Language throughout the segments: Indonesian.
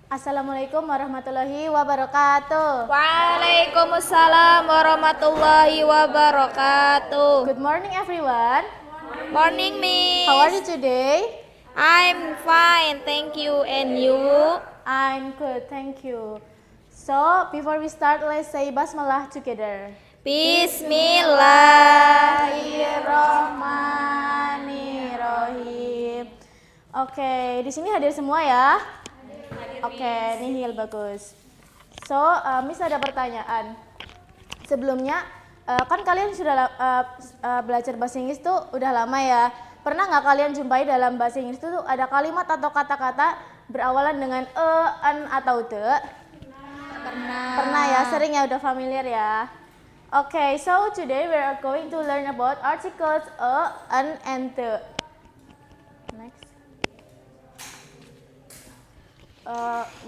Assalamualaikum warahmatullahi wabarakatuh. Waalaikumsalam warahmatullahi wabarakatuh. Good morning everyone. Morning, Miss. How are you today? I'm fine, thank you. And you? I'm good, thank you. So, before we start, let's say basmalah together. Bismillahirrahmanirrahim. Oke, di sini hadir semua ya. Oke, nihil bagus. So, Miss ada pertanyaan. Sebelumnya, kan kalian sudah belajar bahasa Inggris tuh udah lama ya. Pernah nggak kalian jumpai dalam bahasa Inggris tuh ada kalimat atau kata-kata berawalan dengan an atau de? Pernah ya, sering ya, udah familiar ya. Okay, so today we are going to learn about articles an, and the. Next.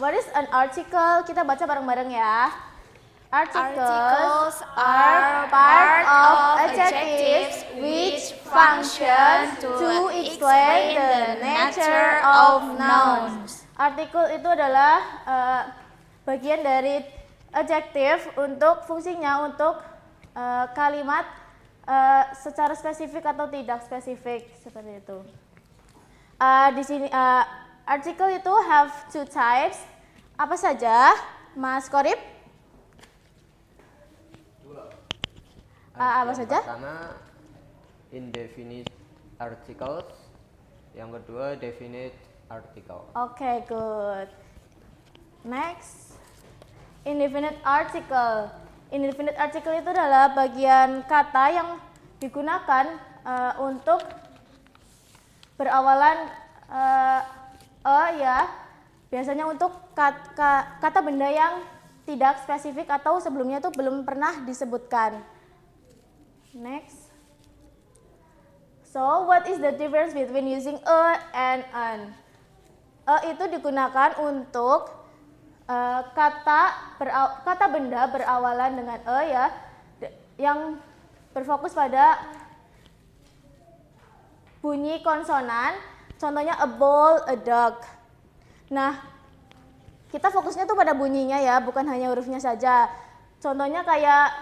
What is an article? Kita baca bareng-bareng ya. Articles are part of adjectives which function to explain the nature of nouns. Artikel itu adalah bagian dari adjektif untuk fungsinya untuk kalimat secara spesifik atau tidak spesifik seperti itu. Di sini artikel itu have two types. Apa saja, Mas Korib? Apa saja? Pertama, indefinite articles. Yang kedua, definite article. Okay, good. Next, indefinite article. Indefinite article itu adalah bagian kata yang digunakan untuk berawalan ya, biasanya untuk kata benda yang tidak spesifik atau sebelumnya itu belum pernah disebutkan. Next. So, what is the difference between using a and an? Itu digunakan untuk kata benda berawalan dengan ya, yang berfokus pada bunyi konsonan. Contohnya a ball, a dog. Nah, kita fokusnya tuh pada bunyinya ya, bukan hanya hurufnya saja. Contohnya kayak,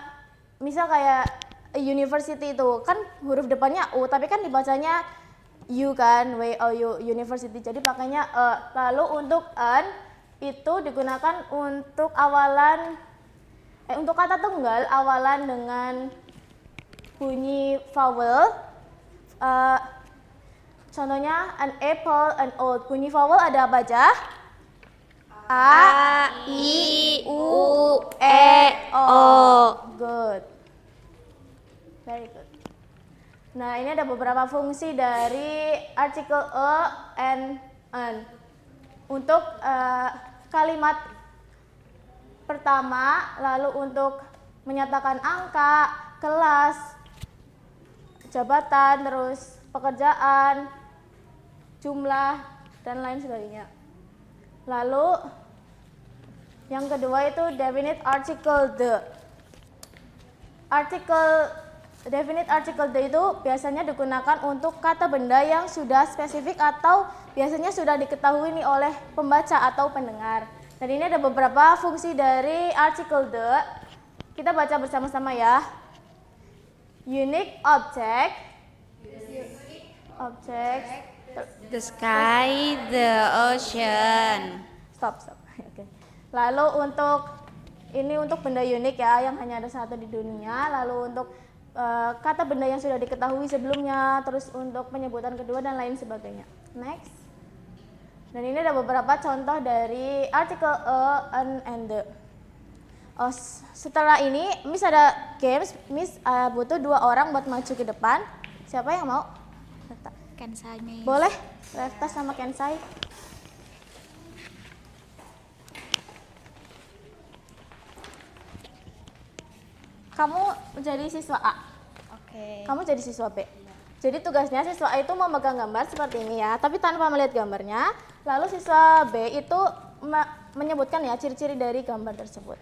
misal kayak university itu kan huruf depannya U, tapi kan dibacanya U kan, W-O-U, university. Jadi pakainya lalu untuk an itu digunakan untuk awalan, untuk kata tunggal awalan dengan bunyi vowel. Contohnya an apple, an oat. Bunyi vowel ada apa aja? A, I, U, E, O. Good. Very good. Nah, ini ada beberapa fungsi dari artikel and an. Untuk kalimat pertama, lalu untuk menyatakan angka, kelas, jabatan, terus pekerjaan, jumlah, dan lain sebagainya. Lalu yang kedua itu definite article the. Definite article the itu biasanya digunakan untuk kata benda yang sudah spesifik atau biasanya sudah diketahui nih oleh pembaca atau pendengar. Dan ini ada beberapa fungsi dari article the. Kita baca bersama-sama ya. Unique object. The sky, the ocean. Stop. Okay. Lalu untuk benda unik ya, yang hanya ada satu di dunia. Lalu untuk kata benda yang sudah diketahui sebelumnya, terus untuk penyebutan kedua dan lain sebagainya. Next. Dan ini ada beberapa contoh dari artikel an, and the. Setelah ini, Miss ada games. Miss butuh 2 orang buat maju ke depan. Siapa yang mau? Kensai, Miss. Boleh, Refta sama Kensai. Kamu jadi siswa A. Oke. Kamu jadi siswa B. Jadi tugasnya siswa A itu memegang gambar seperti ini ya, tapi tanpa melihat gambarnya. Lalu siswa B itu menyebutkan ya ciri-ciri dari gambar tersebut.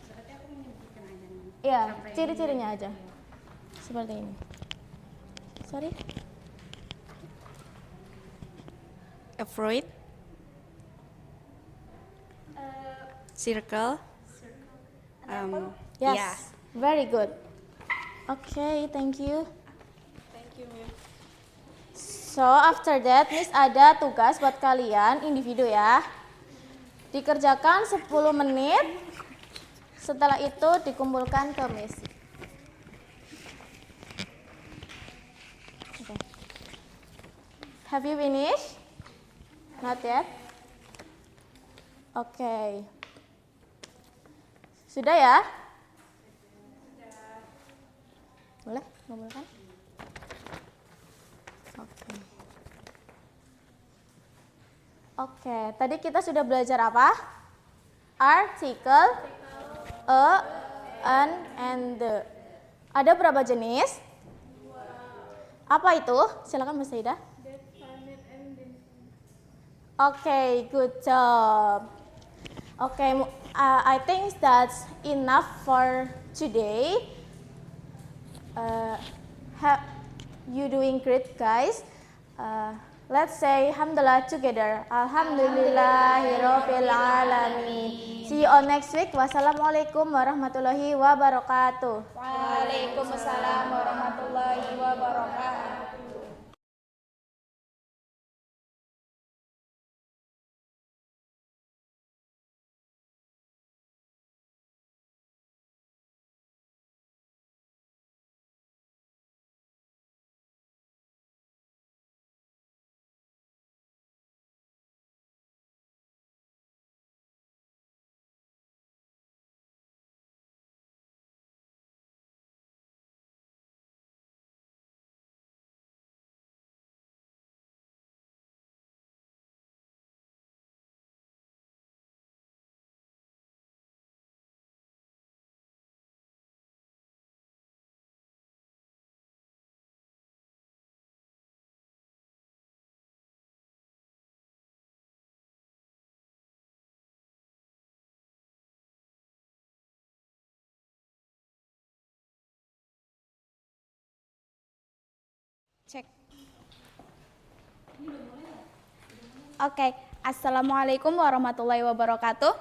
Berarti aku menyebutkan aja nih. Iya, ciri-cirinya aja. Seperti ini. Sorry. A fruit. Circle. Yes, Yeah. very good. Okay, thank you. Thank you, Miss. So after that, Miss ada tugas buat kalian individu ya. Dikerjakan 10 menit. Setelah itu dikumpulkan ke Miss. Okay. Have you finished? Not yet. Okay. Sudah ya? Boleh kumpulkan? Oke. Oke, tadi kita sudah belajar apa? Artikel, a, an, and the. Ada berapa jenis? Apa itu? Silakan Mbak Saida. Oke, good job. Oke, I think that's enough for today. You doing great, guys. Let's say Alhamdulillah together. Alhamdulillahirabbil alamin. See you on next week. Wassalamualaikum warahmatullahi wabarakatuh. Waalaikumsalam warahmatullahi wabarakatuh. Cek. Oke, Assalamualaikum warahmatullahi wabarakatuh.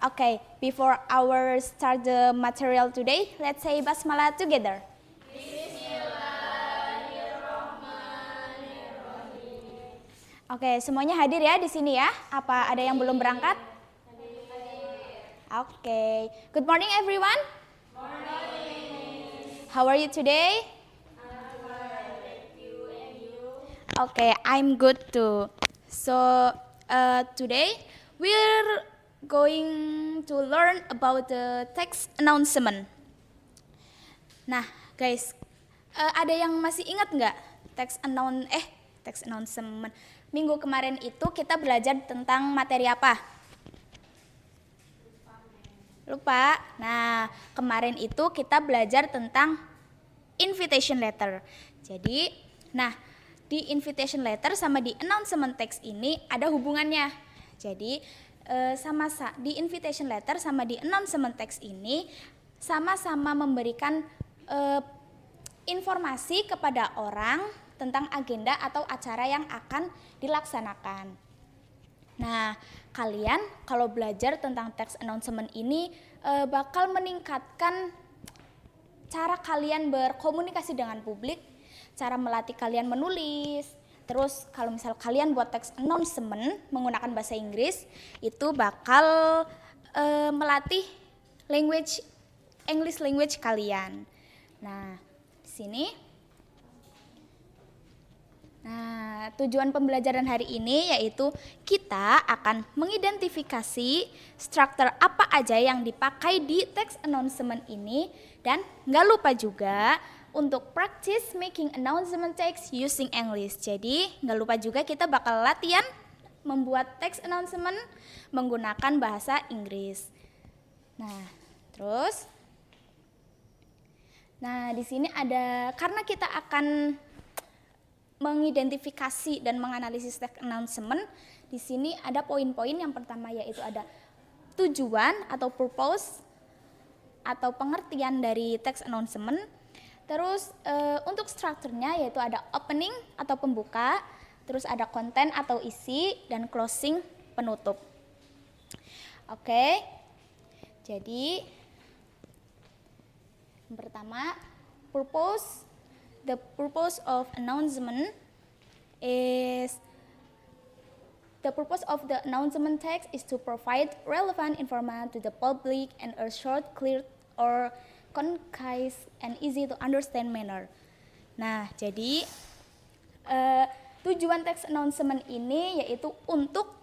Okay, before our start the material today, let's say basmalah together. Oke, semuanya hadir ya di sini ya. Apa ada yang belum berangkat? Oke, good morning everyone. How are you today? Okay, I'm good too. So today we're going to learn about the text announcement. Nah, guys, ada yang masih ingat nggak text announcement? Minggu kemarin itu kita belajar tentang materi apa? Lupa. Nah, kemarin itu kita belajar tentang invitation letter. Jadi, di invitation letter sama di announcement text ini ada hubungannya. Jadi, di invitation letter sama di announcement text ini sama-sama memberikan informasi kepada orang tentang agenda atau acara yang akan dilaksanakan. Nah, kalian kalau belajar tentang text announcement ini bakal meningkatkan cara kalian berkomunikasi dengan publik, cara melatih kalian menulis. Terus kalau misal kalian buat text announcement menggunakan bahasa Inggris, itu bakal melatih English language kalian. Nah, di sini. Nah, tujuan pembelajaran hari ini yaitu kita akan mengidentifikasi struktur apa aja yang dipakai di text announcement ini, dan nggak lupa juga untuk practice making announcement text using English. Jadi nggak lupa juga kita bakal latihan membuat text announcement menggunakan bahasa Inggris. Nah, di sini ada, karena kita akan mengidentifikasi dan menganalisis text announcement, di sini ada poin-poin. Yang pertama yaitu ada tujuan atau purpose atau pengertian dari text announcement. Terus untuk strukturnya yaitu ada opening atau pembuka, terus ada konten atau isi, dan closing penutup. Oke, jadi yang pertama, the purpose of announcement is the purpose of the announcement text is to provide relevant information to the public in a short, clear, or concise and easy to understand manner. Nah, jadi tujuan teks announcement ini yaitu untuk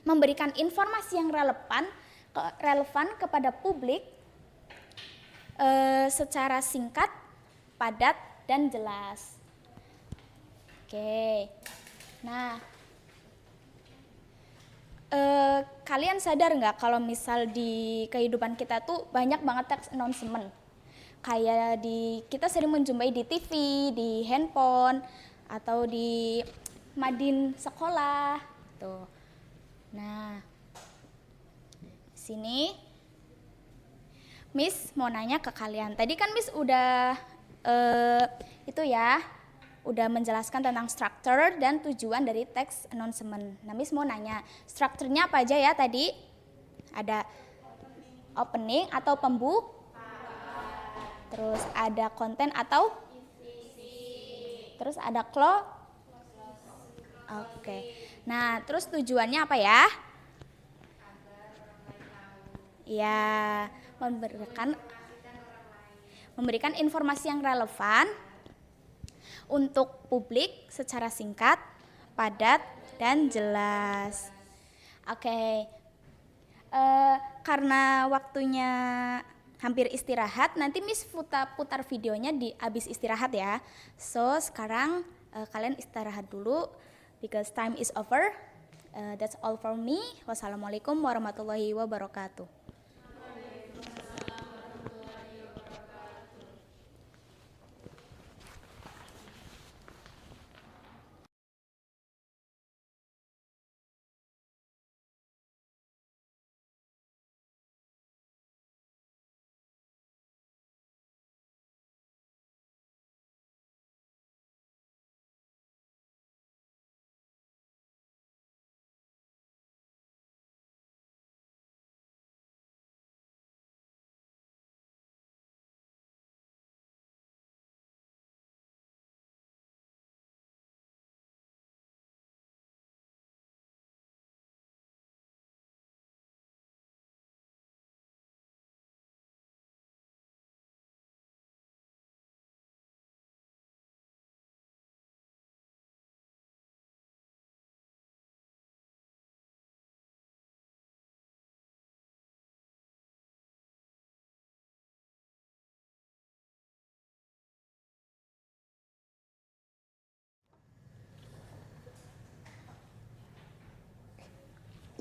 memberikan informasi yang relevan kepada publik secara singkat, padat, dan jelas. Oke, nah kalian sadar nggak kalau misal di kehidupan kita tuh banyak banget teks announcement. Kayak kita sering menjumpai di TV, di handphone, atau di madin sekolah. Tuh. Nah, sini Miss mau nanya ke kalian. Tadi kan Miss udah udah menjelaskan tentang struktur dan tujuan dari teks announcement. Nah, Miss mau nanya, strukturnya apa aja ya tadi? Ada opening atau pembuka. Terus ada konten atau isi. Terus ada close. Oke. Nah, terus tujuannya apa ya? Ya, memberikan informasi yang relevan untuk publik secara singkat, padat, dan jelas. Oke. Karena waktunya hampir istirahat, nanti Miss putar videonya di abis istirahat ya. So, sekarang kalian istirahat dulu because time is over. That's all for me. Wassalamualaikum warahmatullahi wabarakatuh.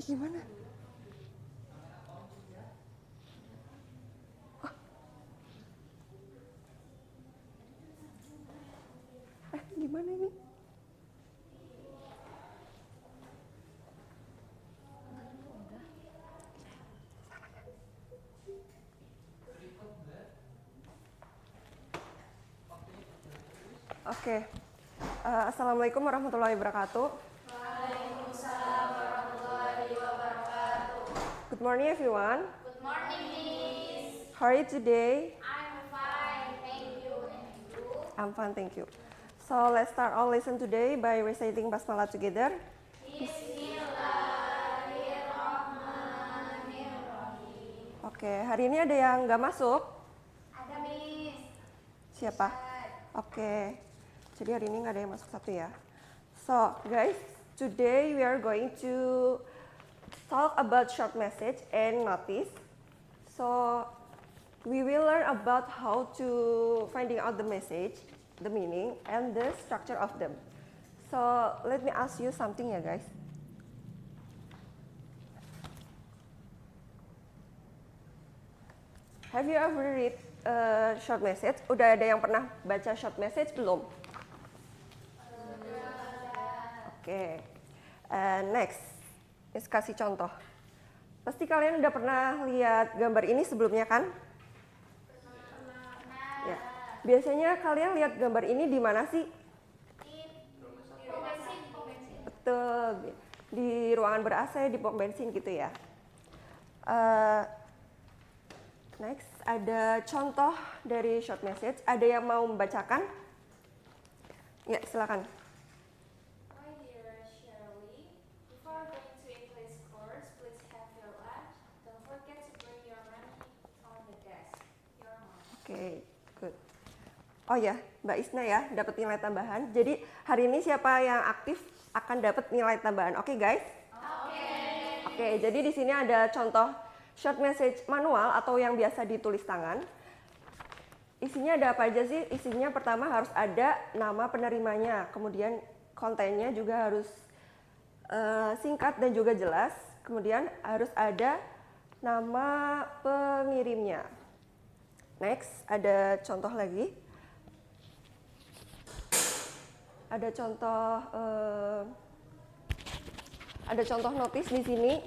Gimana? Gimana ini? Oke. Assalamualaikum warahmatullahi wabarakatuh. Waalaikumsalam warahmatullahi wabarakatuh. Good morning, everyone. Good morning, Miss. How are you today? I'm fine, thank you. And you? I'm fine, thank you. So let's start our lesson today by reciting basmalah together. Bismillahirrahmanirrahim. Oke, hari ini ada yang nggak masuk? Ada, Miss. Siapa? Oke, jadi hari ini nggak ada yang masuk satu ya. So guys, today we are going to talk about short message and notice. So we will learn about how to finding out the message, the meaning, and the structure of them. So let me ask you something ya guys. Have you ever read short message? Udah ada yang pernah baca short message belum? Oke. Next, Miss kasih contoh. Pasti kalian udah pernah lihat gambar ini sebelumnya kan? Ya. Biasanya kalian lihat gambar ini di mana sih? betul. Di ruangan ber-AC, di pom bensin gitu ya. Next, ada contoh dari short message. Ada yang mau membacakan? Ya, silakan. My dear Shirley, before going to English course, please have your lunch. Don't forget to bring your money on the desk. Your mom. Oke, good. Oh ya, Mbak Isna ya, dapat nilai tambahan. Jadi hari ini siapa yang aktif akan dapat nilai tambahan. Oke, guys? Oke, jadi di sini ada contoh short message manual atau yang biasa ditulis tangan. Isinya ada apa aja sih? Isinya pertama harus ada nama penerimanya, kemudian kontennya juga harus singkat dan juga jelas. Kemudian harus ada nama pengirimnya. Next, ada contoh lagi. Ada contoh notis di sini.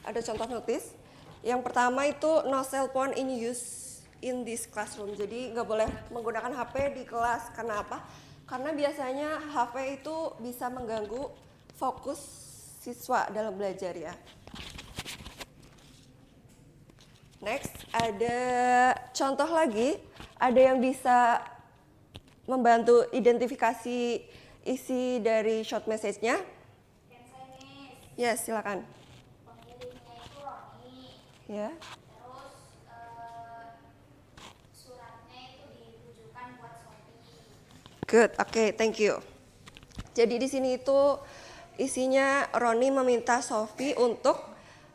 Ada contoh notis. Yang pertama itu no cell phone in use in this classroom. Jadi nggak boleh menggunakan HP di kelas. Karena apa? Karena biasanya HP itu bisa mengganggu fokus siswa dalam belajar ya. Next, ada contoh lagi. Ada yang bisa membantu identifikasi isi dari short message-nya. Yes, silakan. Pengirimnya itu Roni. Ya. Terus suratnya itu ditujukan buat Sophie. Good, oke, thank you. Jadi di sini itu isinya Roni meminta Sophie untuk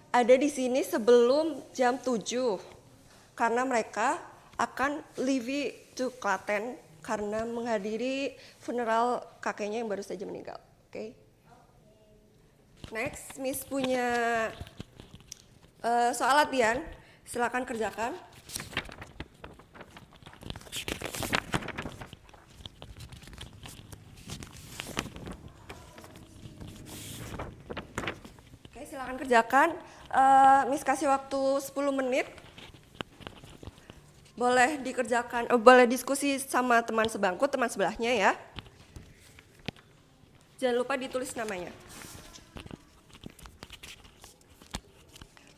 ada di sini sebelum jam 7. Karena mereka akan leave to Klaten karena menghadiri funeral kakeknya yang baru saja meninggal. Oke. Next, Miss punya soal latihan. Silakan kerjakan. Oke, silakan kerjakan. Miss kasih waktu 10 menit. Boleh dikerjakan, boleh diskusi sama teman sebangku, teman sebelahnya ya. Jangan lupa ditulis namanya.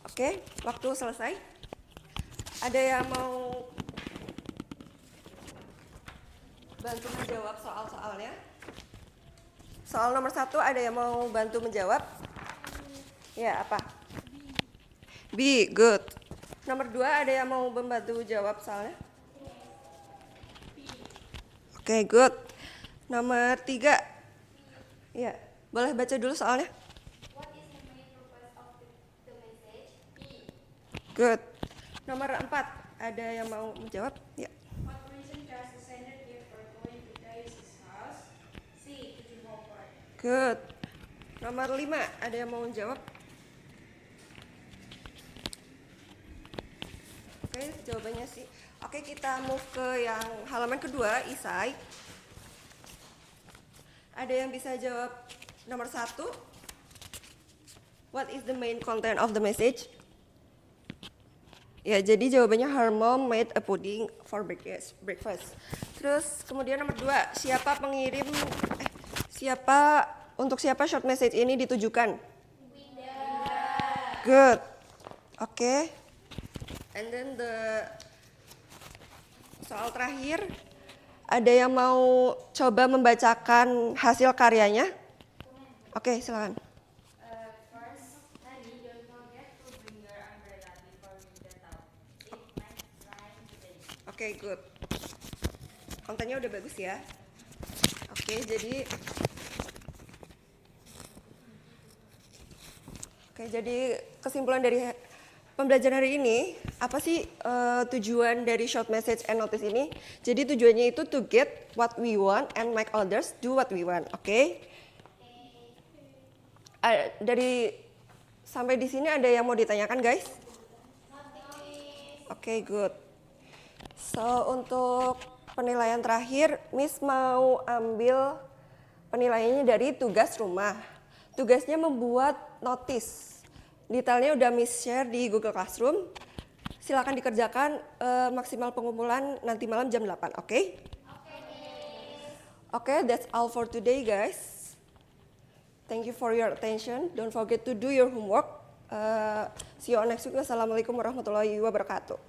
Oke, waktu selesai. Ada yang mau bantu menjawab soal-soalnya? Soal nomor 1 ada yang mau bantu menjawab? Ya, apa? B, good. Nomor 2 ada yang mau membantu jawab soalnya? Oke, good. Nomor 3. Ya, boleh baca dulu soalnya? What is the main purpose of the message? B. Good. Nomor 4 ada yang mau menjawab? Ya. What reason does the sender give for going to Dais's house? C. To do homework. Good. Nomor 5 ada yang mau menjawab? Oke, jawabannya sih. Oke, kita move ke yang halaman kedua, Isai. Ada yang bisa jawab nomor 1? What is the main content of the message? Ya, jadi jawabannya her mom made a pudding for breakfast. Terus kemudian nomor 2, siapa pengirim untuk siapa short message ini ditujukan? Good. Oke. And then soal terakhir, ada yang mau coba membacakan hasil karyanya? Oke, silakan. First, Nani, don't forget to bring your umbrella before we get out. It might rain today. Oke, good. Kontennya udah bagus ya. Oke, jadi kesimpulan dari pembelajaran hari ini, apa sih tujuan dari short message and notice ini? Jadi tujuannya itu to get what we want and make others do what we want, oke? Dari sampai di sini ada yang mau ditanyakan, guys? Oke, good. So, untuk penilaian terakhir, Miss mau ambil penilaiannya dari tugas rumah. Tugasnya membuat notice. Detailnya udah Miss share di Google Classroom. Silakan dikerjakan, maksimal pengumpulan nanti malam jam 8, oke? Okay, that's all for today, guys. Thank you for your attention. Don't forget to do your homework. See you on next week. Wassalamualaikum warahmatullahi wabarakatuh.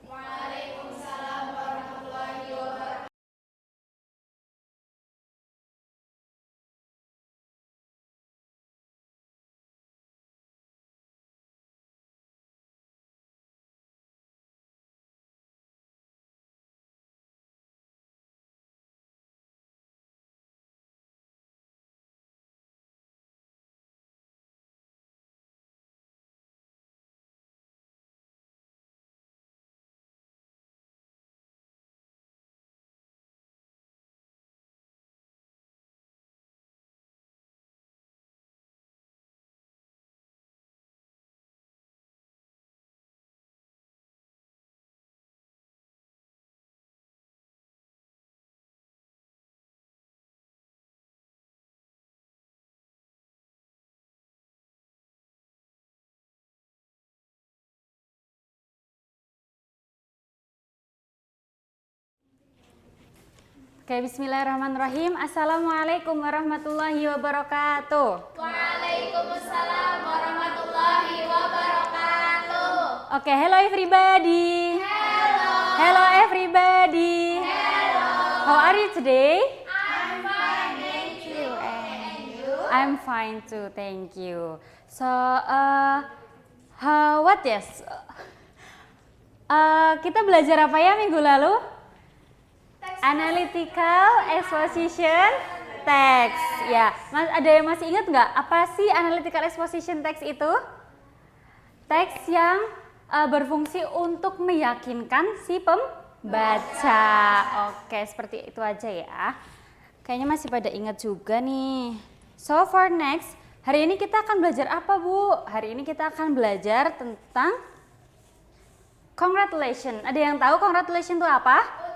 Oke, bismillahirrahmanirrahim. Assalamualaikum warahmatullahi wabarakatuh. Waalaikumsalam warahmatullahi wabarakatuh. Oke, hello everybody. Hello everybody. How are you today? I'm fine, thank you. And you? I'm fine too, thank you. So, kita belajar apa ya minggu lalu? Analytical exposition text. Ya, ada yang masih ingat nggak apa sih analytical exposition text itu? Teks yang berfungsi untuk meyakinkan si pembaca. Oke, seperti itu aja ya. Kayaknya masih pada ingat juga nih. So for next, hari ini kita akan belajar apa, Bu? Hari ini kita akan belajar tentang congratulations. Ada yang tahu congratulations itu apa?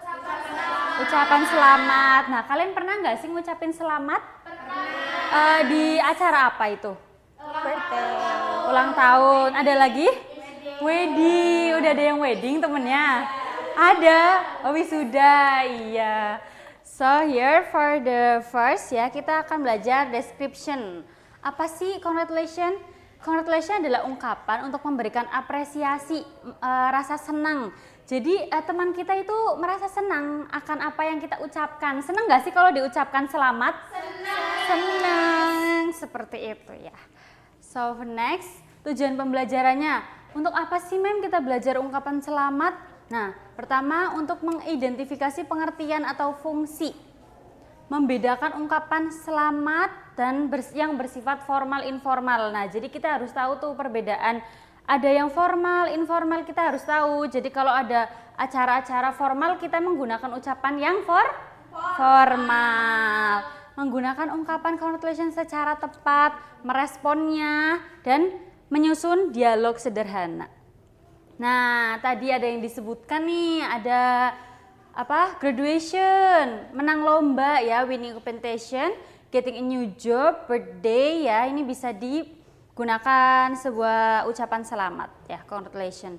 Ucapan selamat. Nah, kalian pernah nggak sih ngucapin selamat? Pernah. Di acara apa itu? Ulang tahun. Ada lagi? Wedding. Udah ada yang wedding temennya? Ada. Oh, wisuda. Iya. So here for the first ya, kita akan belajar description. Apa sih congratulation? Congratulation adalah ungkapan untuk memberikan apresiasi, rasa senang. Jadi teman kita itu merasa senang akan apa yang kita ucapkan. Senang gak sih kalau diucapkan selamat? Senang. Seperti itu ya. So next, tujuan pembelajarannya. Untuk apa sih Mem kita belajar ungkapan selamat? Nah, pertama untuk mengidentifikasi pengertian atau fungsi. Membedakan ungkapan selamat dan yang bersifat formal informal. Nah, jadi kita harus tahu tuh perbedaan. Ada yang formal, informal kita harus tahu. Jadi kalau ada acara-acara formal kita menggunakan ucapan yang formal. Menggunakan ungkapan congratulations secara tepat, meresponnya dan menyusun dialog sederhana. Nah, tadi ada yang disebutkan nih, ada apa? Graduation, menang lomba ya, winning competition, getting a new job, birthday ya, ini bisa digunakan sebuah ucapan selamat ya, congratulations.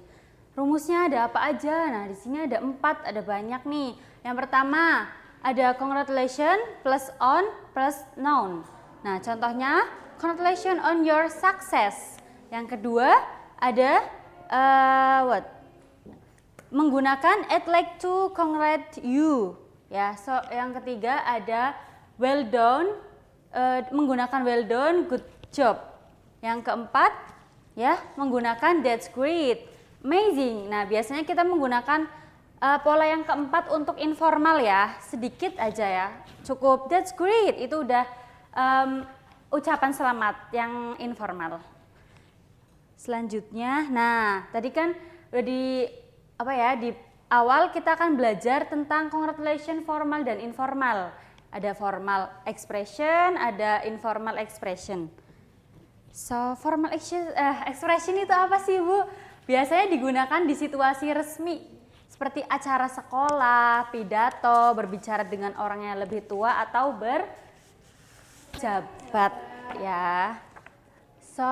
Rumusnya ada apa aja? Nah, di sini ada 4, ada banyak nih. Yang pertama, ada congratulations plus on plus noun. Nah, contohnya congratulations on your success. Yang kedua, ada menggunakan I'd like to congratulate you. Ya, so yang ketiga ada well done, menggunakan well done, good job. Yang keempat, ya, menggunakan that's great, amazing. Nah, biasanya kita menggunakan pola yang keempat untuk informal ya, sedikit aja ya, cukup that's great, itu udah ucapan selamat yang informal. Selanjutnya, nah tadi kan udah di awal kita akan belajar tentang congratulation formal dan informal. Ada formal expression, ada informal expression. So formal expression itu apa sih Bu? Biasanya digunakan di situasi resmi seperti acara sekolah, pidato, berbicara dengan orang yang lebih tua atau berjabat ya. So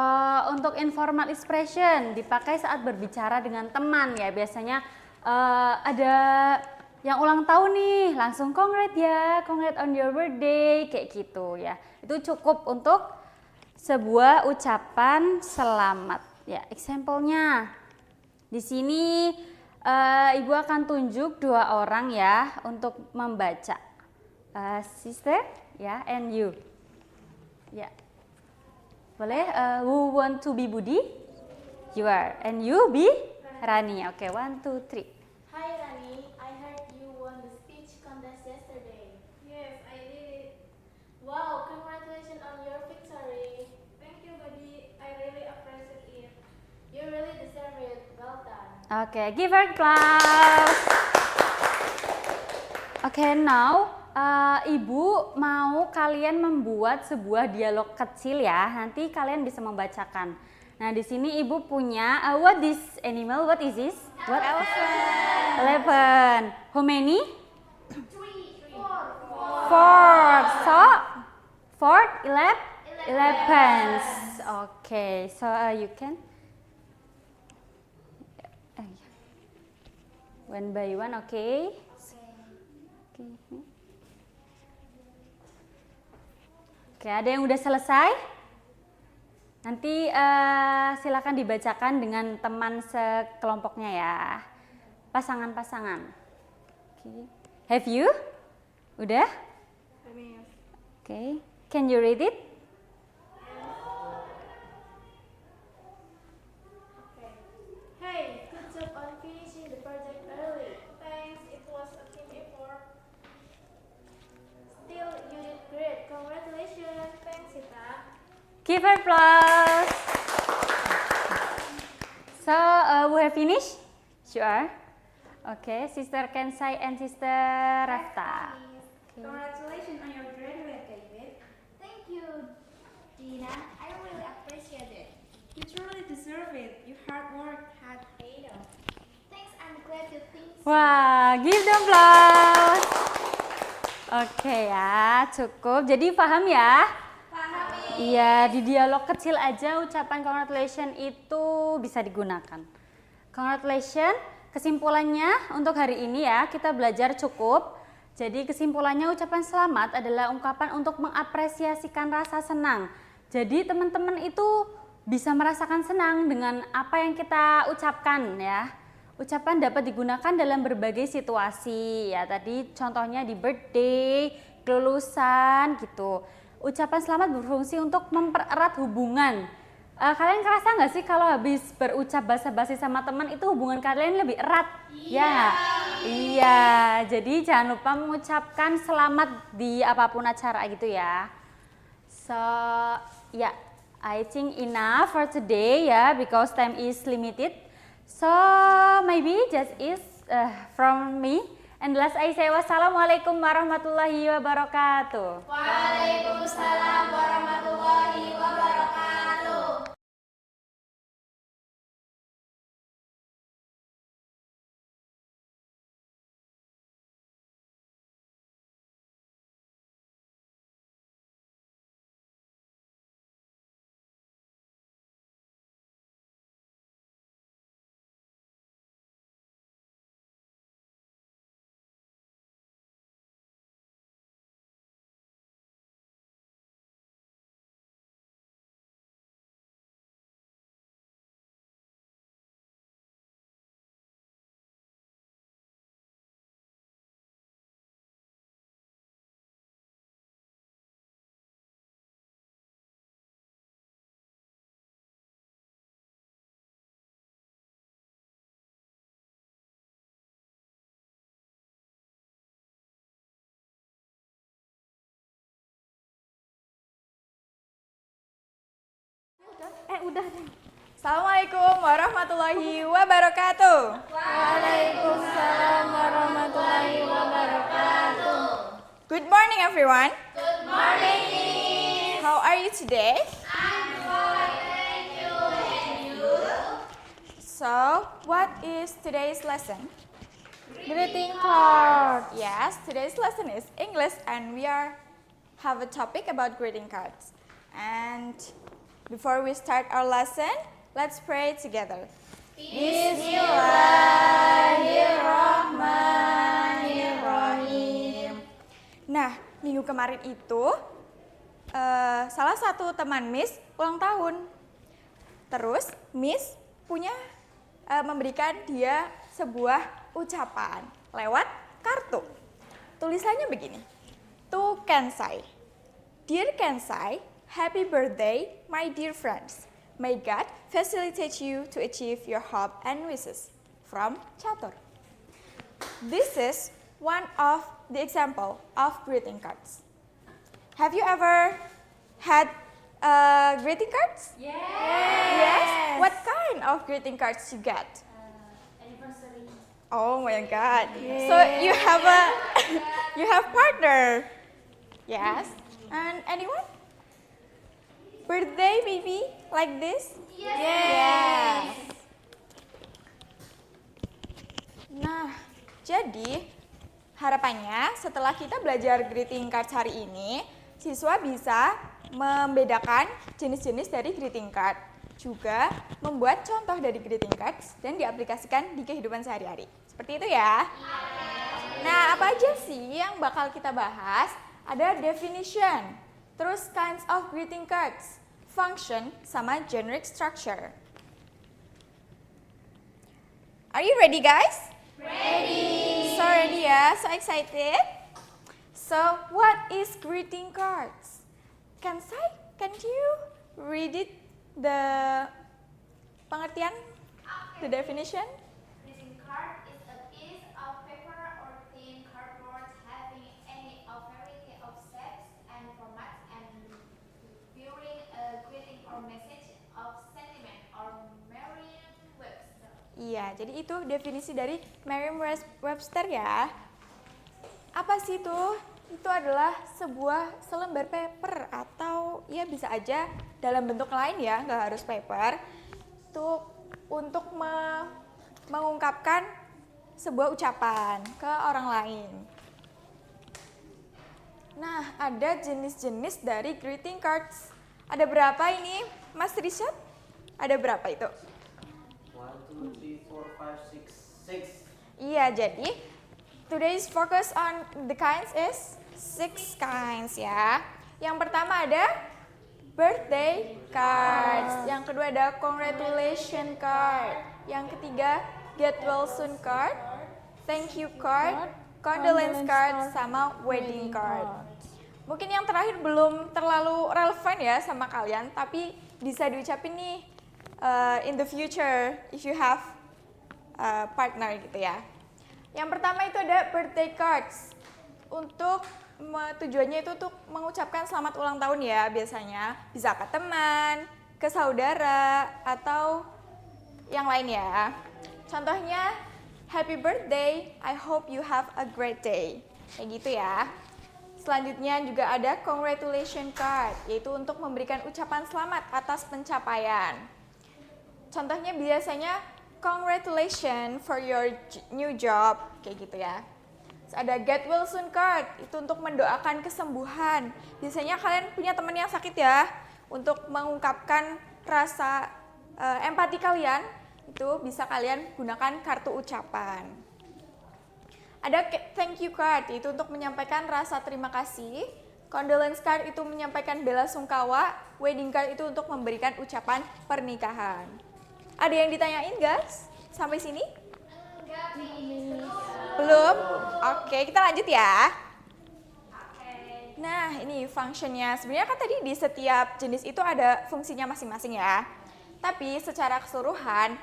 untuk informal expression dipakai saat berbicara dengan teman ya, biasanya ada yang ulang tahun nih, langsung congrats ya, congrats on your birthday, kayak gitu ya. Itu cukup untuk sebuah ucapan selamat. Ya, example-nya. Di sini Ibu akan tunjuk 2 orang ya untuk membaca. Sister, ya, and you. Ya. Boleh? Who want to be Budi? You are. And you be Rani. Oke, 1, 2, 3. Hi Rani, I heard you won the speech contest yesterday. Yes, I did it. Wow, congratulations on your victory. Thank you, buddy. I really appreciate it. You really deserve it. Well done. Oke, give her applause. Oke, now Ibu mau kalian membuat sebuah dialog kecil ya. Nanti kalian bisa membacakan. Nah, di sini Ibu punya what this animal? What is this? What? Elephant. How many? 3, 4. 4. So, 4, 11. Okay, so you can. One by one, okay? Oke, ada yang udah selesai? Nanti silakan dibacakan dengan teman sekelompoknya ya. Pasangan-pasangan. Okay. Have you? Udah? Okay. Can you read it? Okay. Hey, good job on finishing the project early. Thanks, it was a team effort. Still, you did great. Congratulations. Thanks, Sita. Give her applause. So, we have finished? Sure. Okay, Sister Kensai and Sister Rafta. Okay. Congratulations on your graduate, David. Thank you, Dina. I really appreciate it. You truly deserve it. Your hard work had paid off. Thanks, I'm glad you think so. Wah, give them applause. Oke ya, cukup. Jadi paham ya? Iya, di dialog kecil aja ucapan congratulations itu bisa digunakan. Congratulations, kesimpulannya untuk hari ini ya, kita belajar cukup. Jadi kesimpulannya ucapan selamat adalah ungkapan untuk mengapresiasikan rasa senang. Jadi teman-teman itu bisa merasakan senang dengan apa yang kita ucapkan ya. Ucapan dapat digunakan dalam berbagai situasi ya, tadi contohnya di birthday, kelulusan gitu. Ucapan selamat berfungsi untuk mempererat hubungan. Kalian kerasa nggak sih kalau habis berucap basa-basi sama teman itu hubungan kalian lebih erat? Iya. Iya, jadi jangan lupa mengucapkan selamat di apapun acara gitu ya. So, yeah, I think enough for today ya, because time is limited. So, maybe just is from me. And last I say wassalamualaikum warahmatullahi wabarakatuh. Waalaikumsalam warahmatullahi wabarakatuh. Udah. Assalamualaikum warahmatullahi wabarakatuh. Waalaikumsalam warahmatullahi wabarakatuh. Good morning, everyone. Good morning. How are you today? I'm fine, thank you. And you? So, what is today's lesson? Greeting card. Yes, today's lesson is English, and we have a topic about greeting cards. And before we start our lesson, let's pray together. Bismillahirrahmanirrahim. kemarin itu salah satu teman Miss ulang tahun. Terus Miss memberikan dia sebuah ucapan lewat kartu. Tulisannya begini. To Kensai. Dear Kensai, happy birthday my dear friends. May God facilitate you to achieve your hope and wishes. From Catur. This is one of the example of greeting cards. Have you ever had greeting cards? Yes. What kind of greeting cards you get? Anniversary. Oh my God. So you have you have partner. Yes. And anyone? Birthday maybe like this? Yes. Nah, jadi harapannya setelah kita belajar greeting cards hari ini, siswa bisa membedakan jenis-jenis dari greeting card, juga membuat contoh dari greeting cards dan diaplikasikan di kehidupan sehari-hari. Seperti itu ya. Nah, apa aja sih yang bakal kita bahas? Ada definition, terus kinds of greeting cards, function, sama generic structure. Are you ready, guys? Ready. So ready ya? So excited? So, what is greeting cards? Can you read it, the pengertian, the definition? Greeting card is a piece of paper or thin cardboard having any variety of shapes and formats and bearing a greeting or message of sentiment or Merriam-Webster. Iya, jadi itu definisi dari Merriam-Webster ya. Apa sih itu? Itu adalah sebuah selembar paper atau ya bisa aja dalam bentuk lain ya, nggak harus paper. Itu untuk mengungkapkan sebuah ucapan ke orang lain. Nah, ada jenis-jenis dari greeting cards. Ada berapa ini, Mas Richard? Ada berapa itu? 1, 2, 3, 4, 5, 6. Iya, jadi today's focus on the kinds is 6 kinds ya. Yang pertama ada birthday cards. Yang kedua ada congratulation card. Yang ketiga get well soon card, thank you card, condolence card, sama wedding card. Mungkin yang terakhir belum terlalu relevan ya sama kalian, tapi bisa diucapin nih in the future if you have partner gitu ya. Yang pertama itu ada birthday cards. Untuk tujuannya itu untuk mengucapkan selamat ulang tahun ya biasanya. Bisa ke teman, ke saudara, atau yang lain ya. Contohnya, happy birthday, I hope you have a great day. Kayak gitu ya. Selanjutnya juga ada congratulation card, yaitu untuk memberikan ucapan selamat atas pencapaian. Contohnya biasanya, congratulations for your new job, kayak gitu ya. Terus ada get well soon card, itu untuk mendoakan kesembuhan. Biasanya kalian punya teman yang sakit ya, untuk mengungkapkan rasa empati kalian, itu bisa kalian gunakan kartu ucapan. Ada thank you card, itu untuk menyampaikan rasa terima kasih. Condolence card itu menyampaikan bela sungkawa. Wedding card itu untuk memberikan ucapan pernikahan. Ada yang ditanyain guys? Sampai sini? Belum? Oke, kita lanjut ya. Nah, ini functionnya. Sebenarnya kan tadi di setiap jenis itu ada fungsinya masing-masing ya. Tapi secara keseluruhan,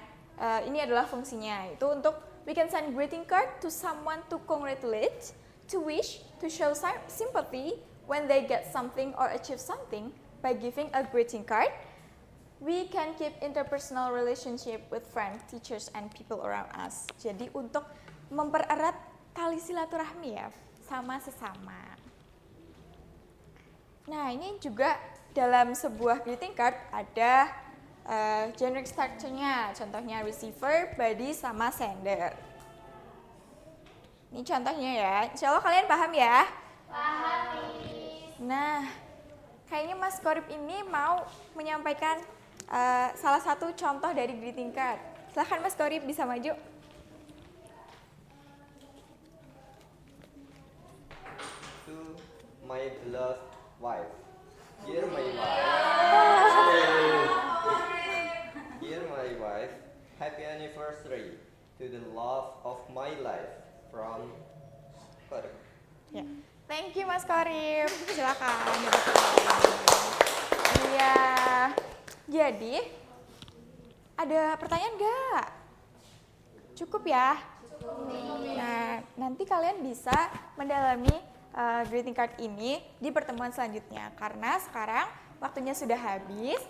ini adalah fungsinya. Itu untuk we can send greeting card to someone to congratulate, to wish, to show sympathy when they get something or achieve something by giving a greeting card. We can keep interpersonal relationship with friends, teachers, and people around us. Jadi untuk mempererat tali silaturahmi ya, sama sesama. Nah, ini juga dalam sebuah greeting card ada generic structure-nya. Contohnya receiver, body, sama sender. Ini contohnya ya. Insya Allah kalian paham ya? Paham. Nah, kayaknya Mas Korib ini mau menyampaikan salah satu contoh dari greeting card. Silahkan Mas Korib bisa maju. my beloved wife. Dear my wife. Dear my wife, happy anniversary to the love of my life from Korea. Ya. Thank you Mas Korib. Silakan. Iya. Jadi ada pertanyaan nggak? Cukup ya? Nah, nanti kalian bisa mendalami greeting card ini di pertemuan selanjutnya. Karena sekarang waktunya sudah habis.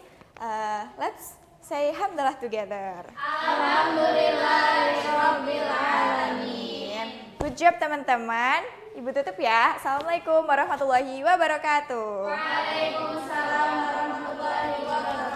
Let's say alhamdulillah together. Alhamdulillahirabbil alamin. Good job teman-teman. Ibu tutup ya. Assalamualaikum warahmatullahi wabarakatuh. Waalaikumsalam warahmatullahi wabarakatuh.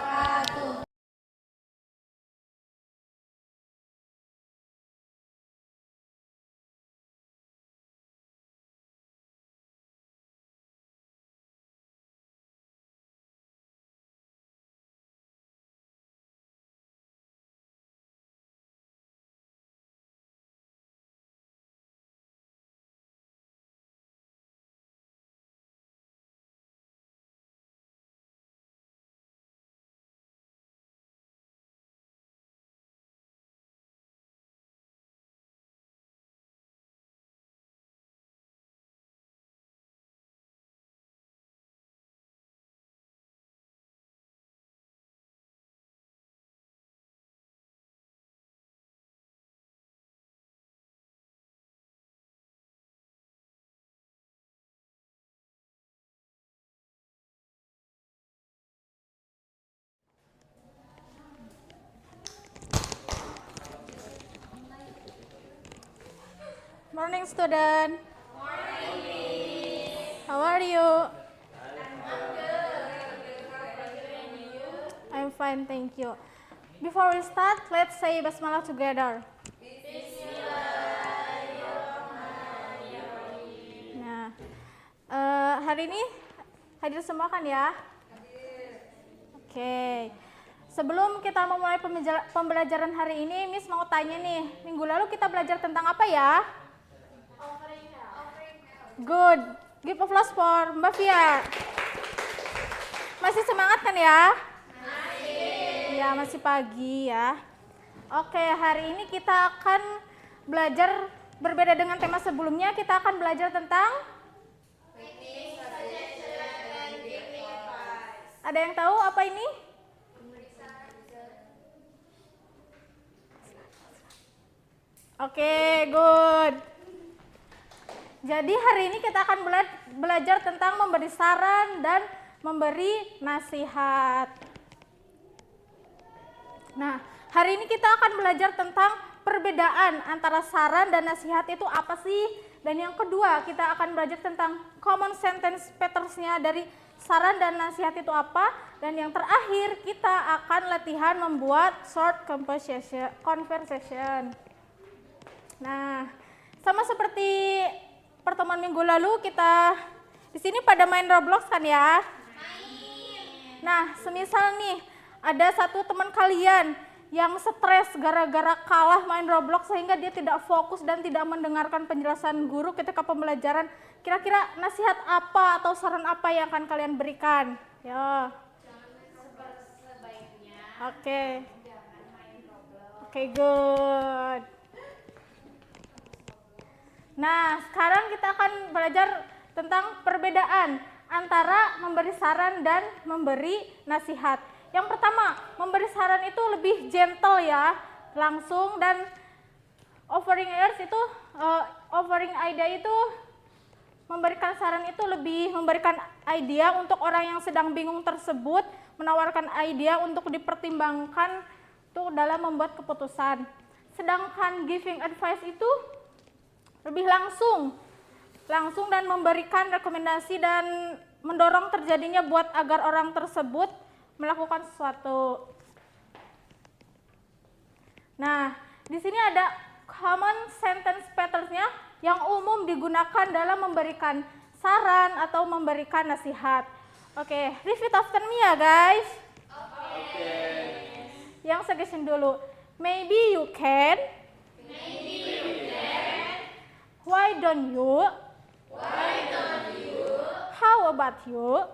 Morning student. Morning. How are you? I'm fine, thank you. Before we start, let's say basmalah together. Nah, hari ini hadir semua kan ya? Oke. Sebelum kita memulai pembelajaran hari ini, Miss mau tanya nih, minggu lalu kita belajar tentang apa ya? Good. Give applause for Mbak Fia. Masih semangat kan ya? Masih. Ya, masih pagi ya. Oke, hari ini kita akan belajar berbeda dengan tema sebelumnya. Kita akan belajar tentang ada yang tahu apa ini? Oke, good. Jadi hari ini kita akan belajar tentang memberi saran dan memberi nasihat. Nah, hari ini kita akan belajar tentang perbedaan antara saran dan nasihat itu apa sih? Dan yang kedua, kita akan belajar tentang common sentence patterns-nya dari saran dan nasihat itu apa? Dan yang terakhir, kita akan latihan membuat short conversation. Nah, sama seperti pertemuan minggu lalu, kita di sini pada main Roblox kan ya? Nah, semisal nih ada satu teman kalian yang stres gara-gara kalah main Roblox sehingga dia tidak fokus dan tidak mendengarkan penjelasan guru ketika pembelajaran. Kira-kira nasihat apa atau saran apa yang akan kalian berikan? Ya. Oke. Oke, good. Nah, sekarang kita akan belajar tentang perbedaan antara memberi saran dan memberi nasihat. Yang pertama, memberi saran itu lebih gentle ya, langsung, dan offering idea itu memberikan saran itu lebih memberikan idea untuk orang yang sedang bingung tersebut, menawarkan idea untuk dipertimbangkan tuh dalam membuat keputusan. Sedangkan giving advice itu lebih langsung dan memberikan rekomendasi dan mendorong terjadinya buat agar orang tersebut melakukan sesuatu. Nah, di sini ada common sentence patterns-nya yang umum digunakan dalam memberikan saran atau memberikan nasihat. Oke, repeat after me ya guys. Oke. Yang suggestion dulu. Maybe you can. Why don't you? how about you?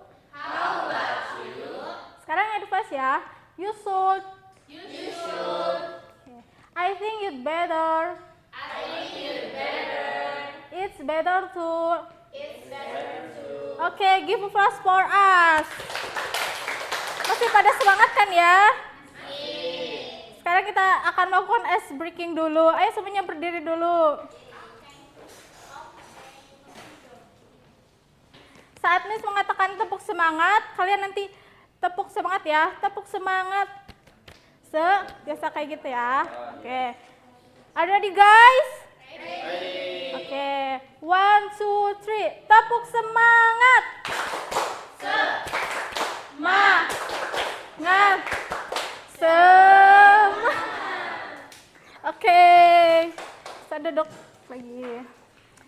Sekarang advice ya. You should. Okay. I think you'd better. It's better to. Oke, give applause for us. Masih pada semangat kan ya? Sekarang kita akan melakukan ice breaking dulu. Ayo semuanya berdiri dulu. Saat Miss mengatakan tepuk semangat, kalian nanti tepuk semangat ya. Tepuk semangat. Biasa kayak gitu ya. Oke. Are you ready guys? Oke. 1, 2, 3. Tepuk semangat. Semangat. Oke. Saya duduk lagi.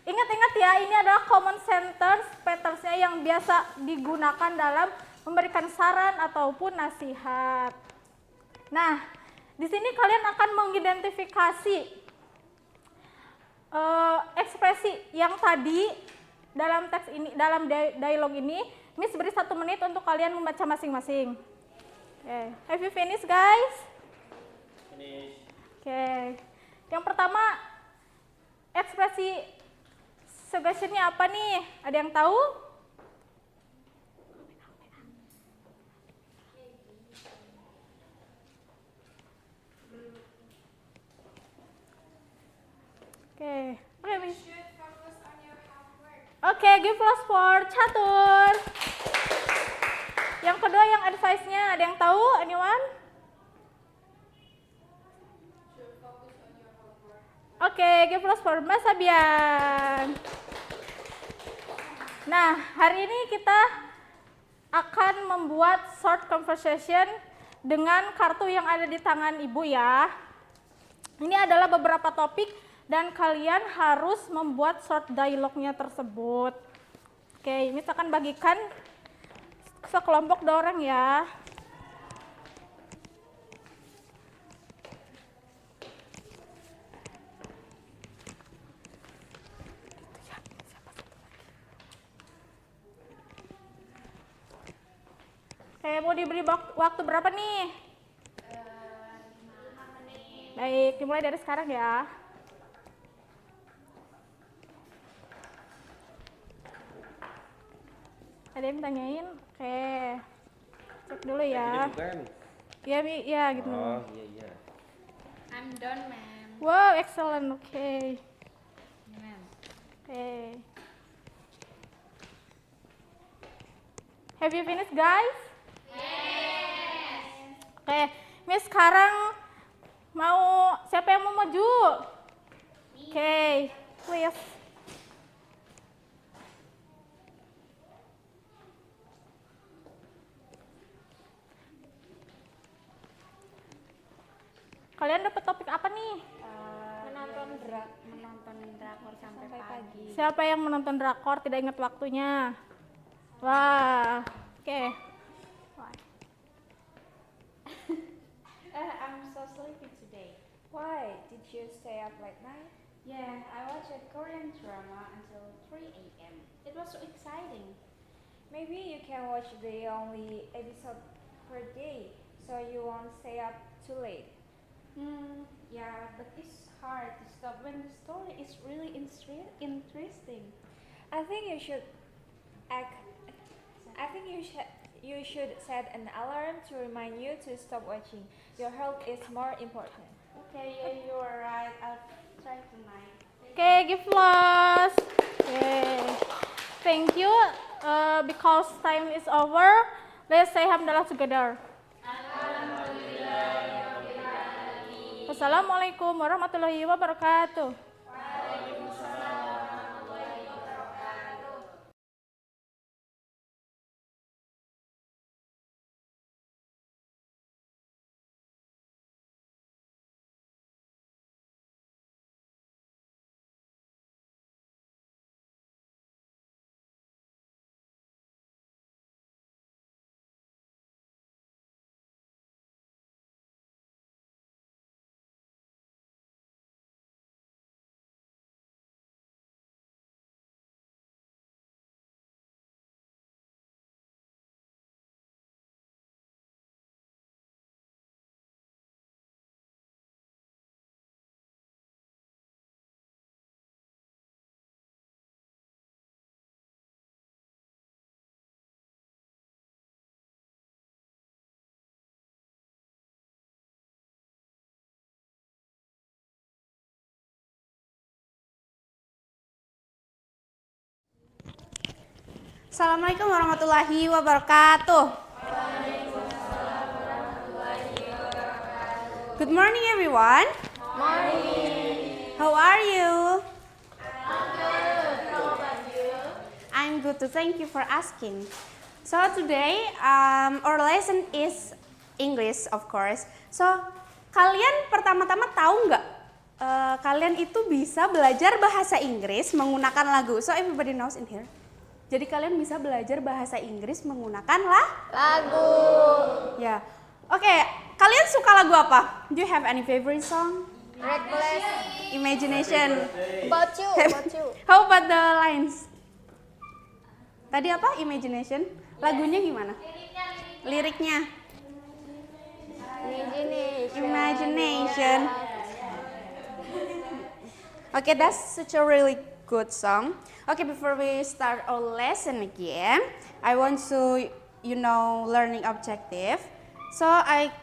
Ingat-ingat ya, ini adalah common sentence patterns-nya yang biasa digunakan dalam memberikan saran ataupun nasihat. Nah, di sini kalian akan mengidentifikasi ekspresi yang tadi dalam teks ini, dalam dialog ini. Miss beri 1 menit untuk kalian membaca masing-masing. Okay. Have you finished, guys? Finish. Oke. Yang pertama, ekspresi suggestion-nya apa nih? Ada yang tahu? Oke. Miss. Oke, give applause for Catur. Yang kedua yang advice-nya, ada yang tahu? Anyone? Oke, give applause for Mas Sabian. Nah, hari ini kita akan membuat short conversation dengan kartu yang ada di tangan Ibu ya. Ini adalah beberapa topik dan kalian harus membuat short dialognya tersebut. Oke, Miss akan bagikan sekelompok 2 orang ya. Oke, mau diberi waktu berapa nih? 5 menit. Baik, dimulai dari sekarang ya. Ada yang tanyain? Oke. Cek dulu ya. Iya, iya gitu. Oh, iya. I'm done, ma'am. Wow, excellent. Oke. Oke. Have you finished, guys? Yes. Oke, Miss sekarang mau siapa yang mau maju? Oke, please. Kalian dapat topik apa nih? Menonton drakor sampai pagi. Siapa yang menonton drakor tidak ingat waktunya? Wah, oke. I'm so sleepy today. Why? Did you stay up late night? Yeah, I watched a Korean drama until 3 a.m. It was so exciting. Maybe you can watch the only episode per day, so you won't stay up too late. Yeah, but it's hard to stop when the story is really interesting. I think you should you should set an alarm to remind you to stop watching. Your health is more important. Okay, yeah, you are right. I'll try tonight. Oke, give applause. Oke. Thank you. Because time is over, let's say hamdalah together. Wassalamualaikum warahmatullahi wabarakatuh. Assalamualaikum warahmatullahi wabarakatuh. Good morning everyone. Morning. How are you? I'm good too. Thank you for asking. So today our lesson is English of course. So kalian pertama-tama tahu nggak? Kalian itu bisa belajar bahasa Inggris menggunakan lagu. So everybody knows in here. Jadi kalian bisa belajar bahasa Inggris menggunakan lagu. Ya. Oke, kalian suka lagu apa? Do you have any favorite song? Reckless. Imagination. About you. How about the lines? Tadi apa? Imagination. Lagunya gimana? Liriknya. Imagination. Okay, that's such a really good song. Okay, before we start our lesson again, I want to, learning objective. So I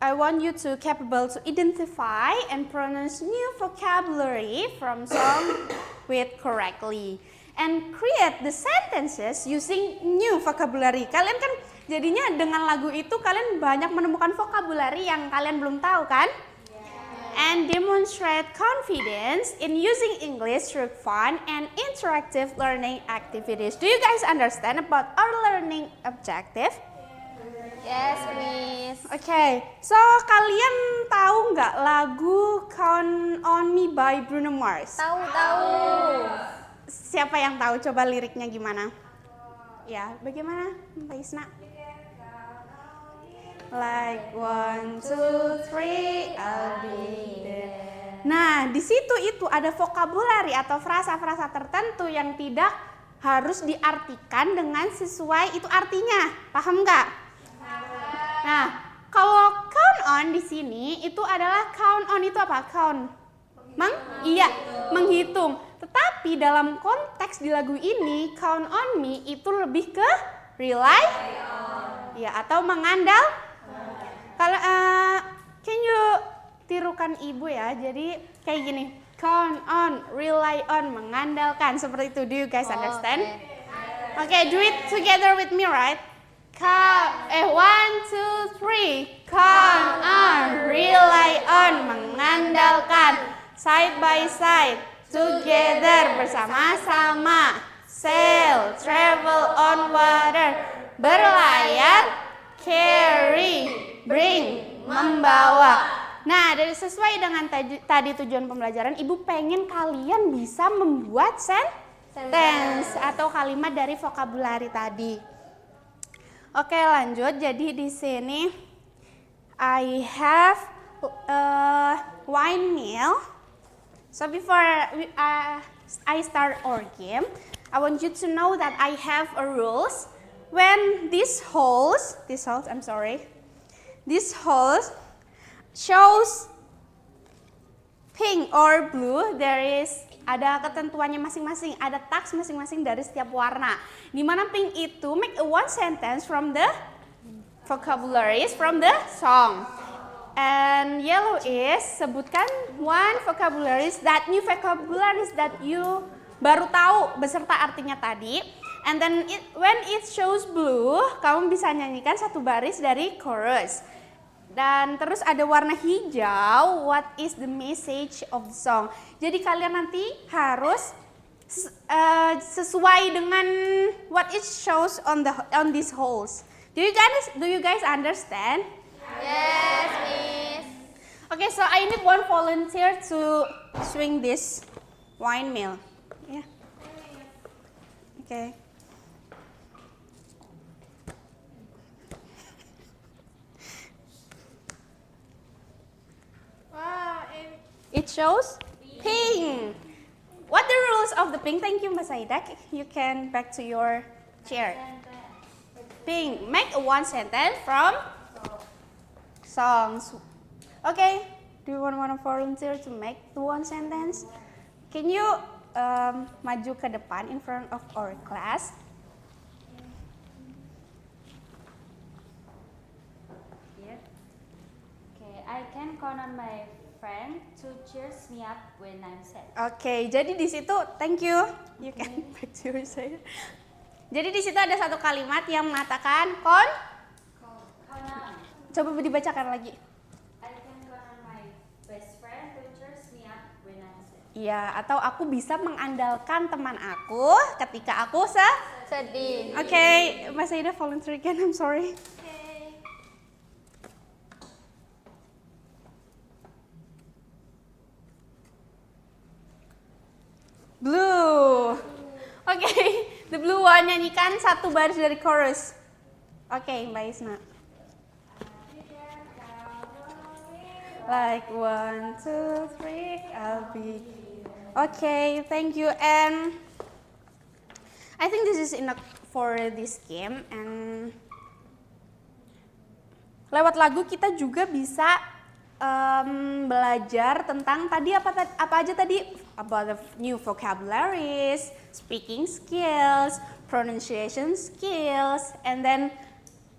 want you to capable to identify and pronounce new vocabulary from song with correctly. And create the sentences using new vocabulary. Kalian kan jadinya dengan lagu itu kalian banyak menemukan vocabulary yang kalian belum tahu kan? And demonstrate confidence in using English through fun and interactive learning activities. Do you guys understand about our learning objective? Yes, Miss. Okay, so kalian tahu nggak lagu Count on Me by Bruno Mars? Tahu. Siapa yang tahu? Coba liriknya gimana? Ya, bagaimana Mbak Isna? Like 1, 2, 3, I'll be there. Nah, di situ itu ada vocabulary atau frasa-frasa tertentu yang tidak harus diartikan dengan sesuai itu artinya. Paham nggak? Nah, kalau count on di sini itu adalah count on itu apa? Count. Menghitung. Tetapi dalam konteks di lagu ini count on me itu lebih ke rely ya atau mengandal. Kalau can you tirukan ibu ya? Jadi kayak gini. Count on, rely on, mengandalkan seperti itu. Do you guys understand? Okay, do it together with me, right? Count, 1, 2, 3. Count on, rely on, mengandalkan. Side by side, together, bersama-sama. Sail, travel on water, berlayar, carry, bring, membawa. Nah, dari sesuai dengan tadi tujuan pembelajaran, Ibu pengen kalian bisa membuat sentence atau kalimat dari vocabulary tadi. Oke, lanjut. Jadi di sini I have wine meal. So before I start our game, I want you to know that I have a rules. When this holes shows pink or blue, ada ketentuannya masing-masing, ada tags masing-masing dari setiap warna. Di mana pink itu make a one sentence from the vocabularies from the song. And yellow is sebutkan one new vocabularies that you baru tahu beserta artinya tadi. And then when it shows blue, kamu bisa nyanyikan satu baris dari chorus. Dan terus ada warna hijau, what is the message of the song. Jadi kalian nanti harus sesuai dengan what it shows on these holes. Do you guys understand? Yes, Miss. Okay, so I need one volunteer to swing this wine mill. Yeah. Okay. It shows pink. What the rules of the pink? Thank you, Mbak Saida. You can back to your chair. Pink. Make one sentence from songs. Okay. Do you want to volunteer to make the one sentence? Can you maju ke depan in front of our class? Here. Okay, I can count on my friend to cheers me up when I'm sad. Okay, jadi di situ, thank you. You can back to your chair. Jadi di situ ada satu kalimat yang mengatakan Coba dibacakan lagi. I can count on my best friend to cheer me up when I'm sad. Iya, atau aku bisa mengandalkan teman aku ketika aku Sedih. Oke, Mas Aida volunteer again, I'm sorry. Blue. Oke, the blue one nyanyikan satu baris dari chorus. Oke, Mbak Isna. Like 1, 2, 3, I'll be. Okay, thank you. And I think this is enough for this game. And lewat lagu kita juga bisa belajar tentang tadi apa aja tadi, about the new vocabularies, speaking skills, pronunciation skills, and then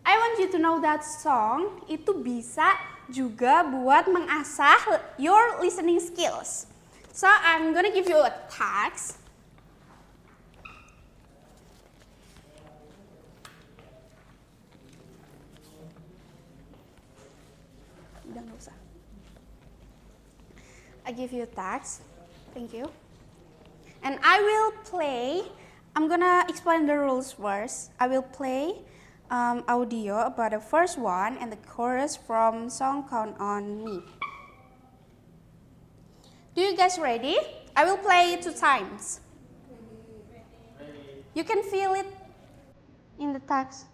I want you to know that song itu bisa juga buat mengasah your listening skills. So I'm gonna give you a task. Udah nggak usah. I give you a task. Thank you. And I will play. I'm gonna explain the rules first. I will play audio about the first one and the chorus from song Count on Me. Do you guys ready? I will play 2 times. You can feel it in the text.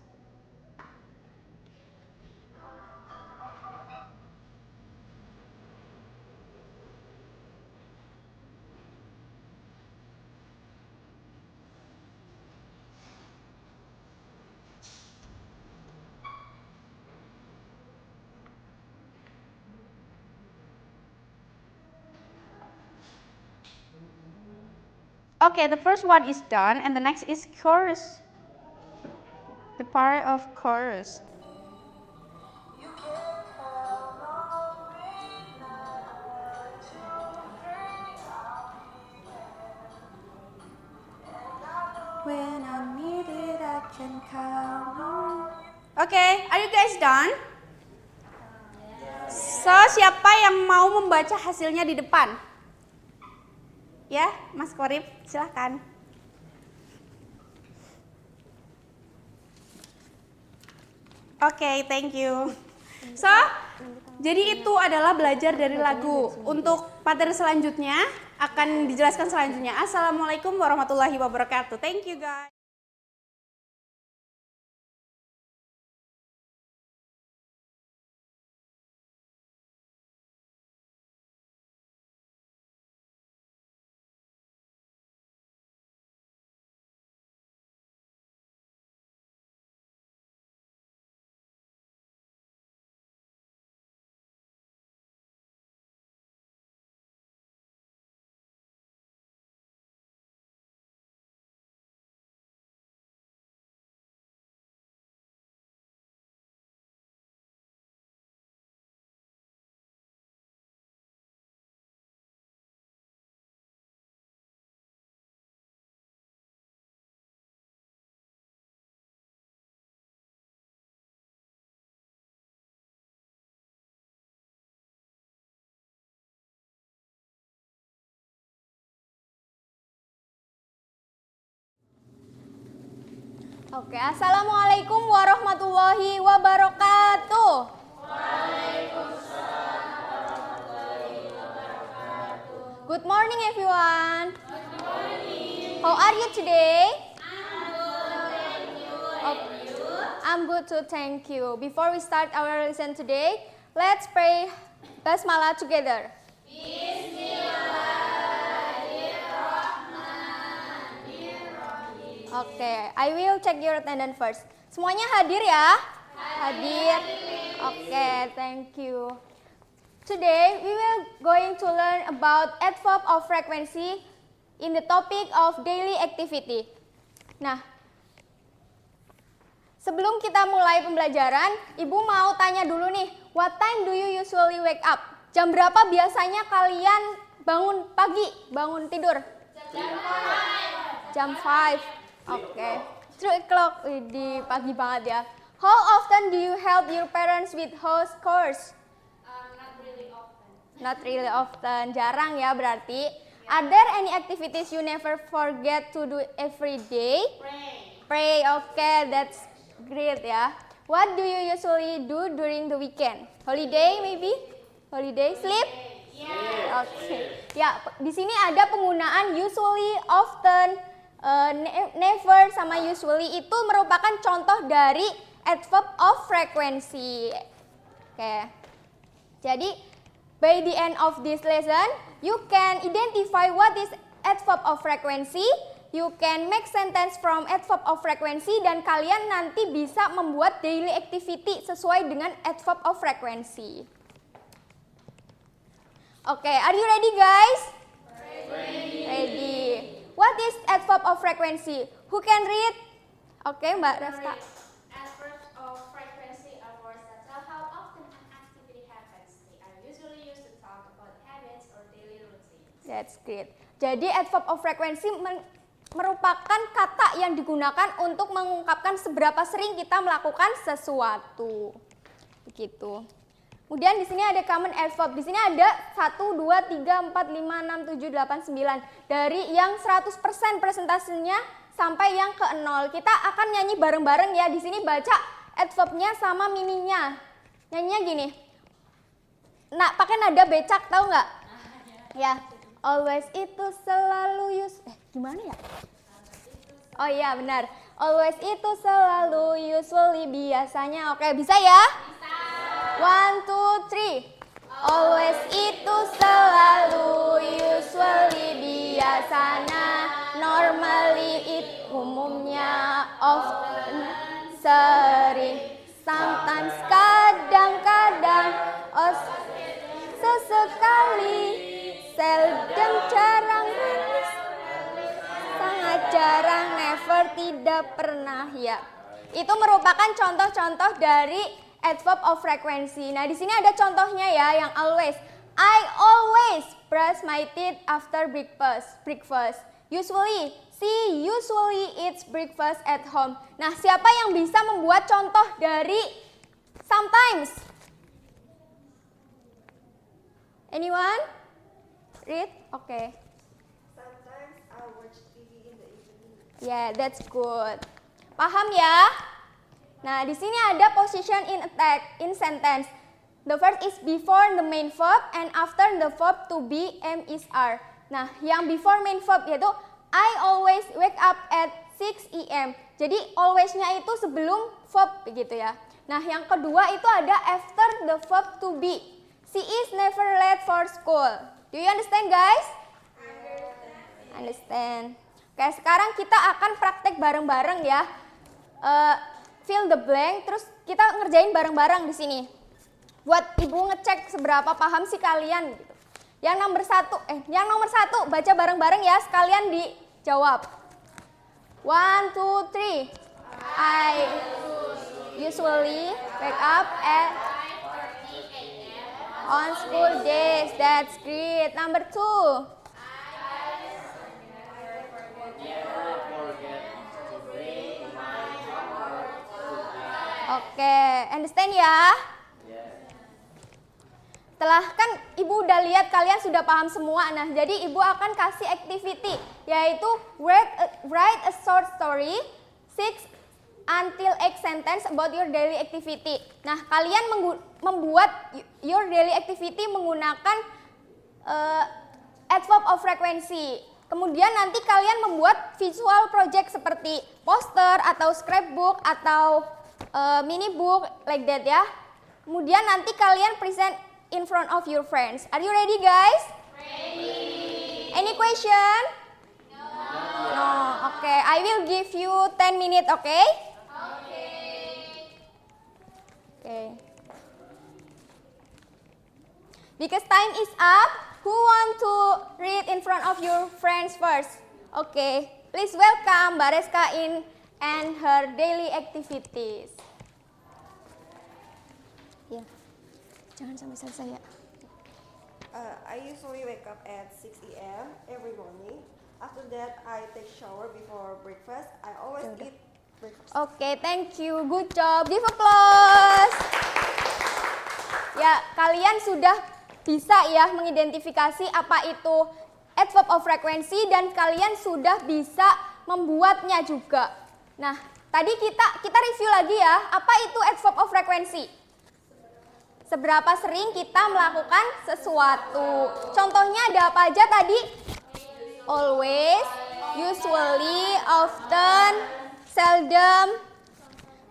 Okay, the first one is done, and the next is chorus. The part of chorus. When I need it, I can count on. Okay, are you guys done? So, siapa yang mau membaca hasilnya di depan? Ya, Mas Korib, silahkan. Oke, thank you. So, jadi itu adalah belajar dari lagu. Untuk materi selanjutnya akan dijelaskan selanjutnya. Assalamualaikum warahmatullahi wabarakatuh. Thank you guys. Oke, assalamualaikum warahmatullahi wabarakatuh. Good morning, everyone. Good morning. How are you today? I'm good too, thank you. Before we start our lesson today, let's pray Basmalah together. Oke, I will check your attendance first. Semuanya hadir ya? Hadir. Oke, thank you. Today we will going to learn about adverb of frequency in the topic of daily activity. Nah, sebelum kita mulai pembelajaran, Ibu mau tanya dulu nih, what time do you usually wake up? Jam berapa biasanya kalian bangun pagi, bangun tidur? Jam 5. Jam 5. Oke. 3 o'clock di pagi banget ya. How often do you help your parents with house chores? Not really often. Not really often, jarang ya berarti. Are there any activities you never forget to do every day? Pray, okay, that's great ya. What do you usually do during the weekend? Holiday maybe? Holiday, sleep? Yeah. Oke. Ya, di sini ada penggunaan usually, often, never sama usually itu merupakan contoh dari adverb of frequency. Oke. Jadi, by the end of this lesson, you can identify what is adverb of frequency, you can make sentence from adverb of frequency, dan kalian nanti bisa membuat daily activity sesuai dengan adverb of frequency. Oke, are you ready guys? Ready. What is adverb of frequency? Who can read? Oke, Mbak Rafta. Adverbs of frequency are words that tell how often an activity happens. They are usually used to talk about habits or daily routines. That's great. Jadi adverb of frequency merupakan kata yang digunakan untuk mengungkapkan seberapa sering kita melakukan sesuatu. Begitu. Kemudian di sini ada common adverb. Di sini ada 1, 2, 3, 4, 5, 6, 7, 8, 9. Dari yang 100% presentasenya sampai yang ke 0. Kita akan nyanyi bareng-bareng ya. Di sini baca adverbnya sama mininya. Nyanyinya gini. Nah, pakai nada becak, tahu nggak? Ya. Always itu selalu gimana ya? Oh iya, benar. Always itu selalu, usually, biasanya. Oke, bisa ya? 1, 2, 3. Always itu selalu, usually, biasanya, normally, umumnya, often, sering, sometimes, kadang-kadang, sesekali, seldom, jarang, sangat jarang, never, tidak pernah ya. Itu merupakan contoh-contoh dari adverb of frequency. Nah, di sini ada contohnya ya yang always. I always brush my teeth after breakfast. Usually, she usually eats breakfast at home. Nah, siapa yang bisa membuat contoh dari sometimes? Anyone? Read? Okay. Sometimes I watch TV in the evening. Yeah, that's good. Paham ya? Nah, di sini ada position in attack in sentence. The verb is before the main verb and after the verb to be am is are. Nah, yang before main verb yaitu I always wake up at 6 AM. Jadi always-nya itu sebelum verb begitu ya. Nah, yang kedua itu ada after the verb to be. She is never late for school. Do you understand guys? Understand. Oke, sekarang kita akan praktek bareng-bareng ya. Fill the blank, terus kita ngerjain bareng-bareng di sini. Buat ibu ngecek seberapa paham sih kalian gitu. Yang nomor satu baca bareng-bareng ya, sekalian dijawab. 1, 2, 3. I usually wake up at on school days. That's great. Number 2. Oke, understand ya? Setelah kan ibu udah lihat kalian sudah paham semua. Nah, jadi ibu akan kasih activity, yaitu write a short story 6 until 8 sentence about your daily activity. Nah, kalian membuat your daily activity menggunakan adverb of frequency. Kemudian nanti kalian membuat visual project seperti poster atau scrapbook atau mini book like that ya. Kemudian nanti kalian present in front of your friends. Are you ready guys? Ready. Any question? No. No. Okay, I will give you 10 minutes, okay? Okay. Because time is up, who want to read in front of your friends first? Okay, please welcome Mbak Reska and her daily activities. Ya, jangan sampai selesai ya. I usually wake up at 6 AM every morning. After that, I take shower before breakfast. I always eat Oke, thank you. Good job. Give applause. Ya, kalian sudah bisa ya mengidentifikasi apa itu adverb of frequency dan kalian sudah bisa membuatnya juga. Nah, tadi kita review lagi ya, apa itu adverb of frequency? Seberapa sering kita melakukan sesuatu. Contohnya ada apa aja tadi? Always, usually, often, seldom,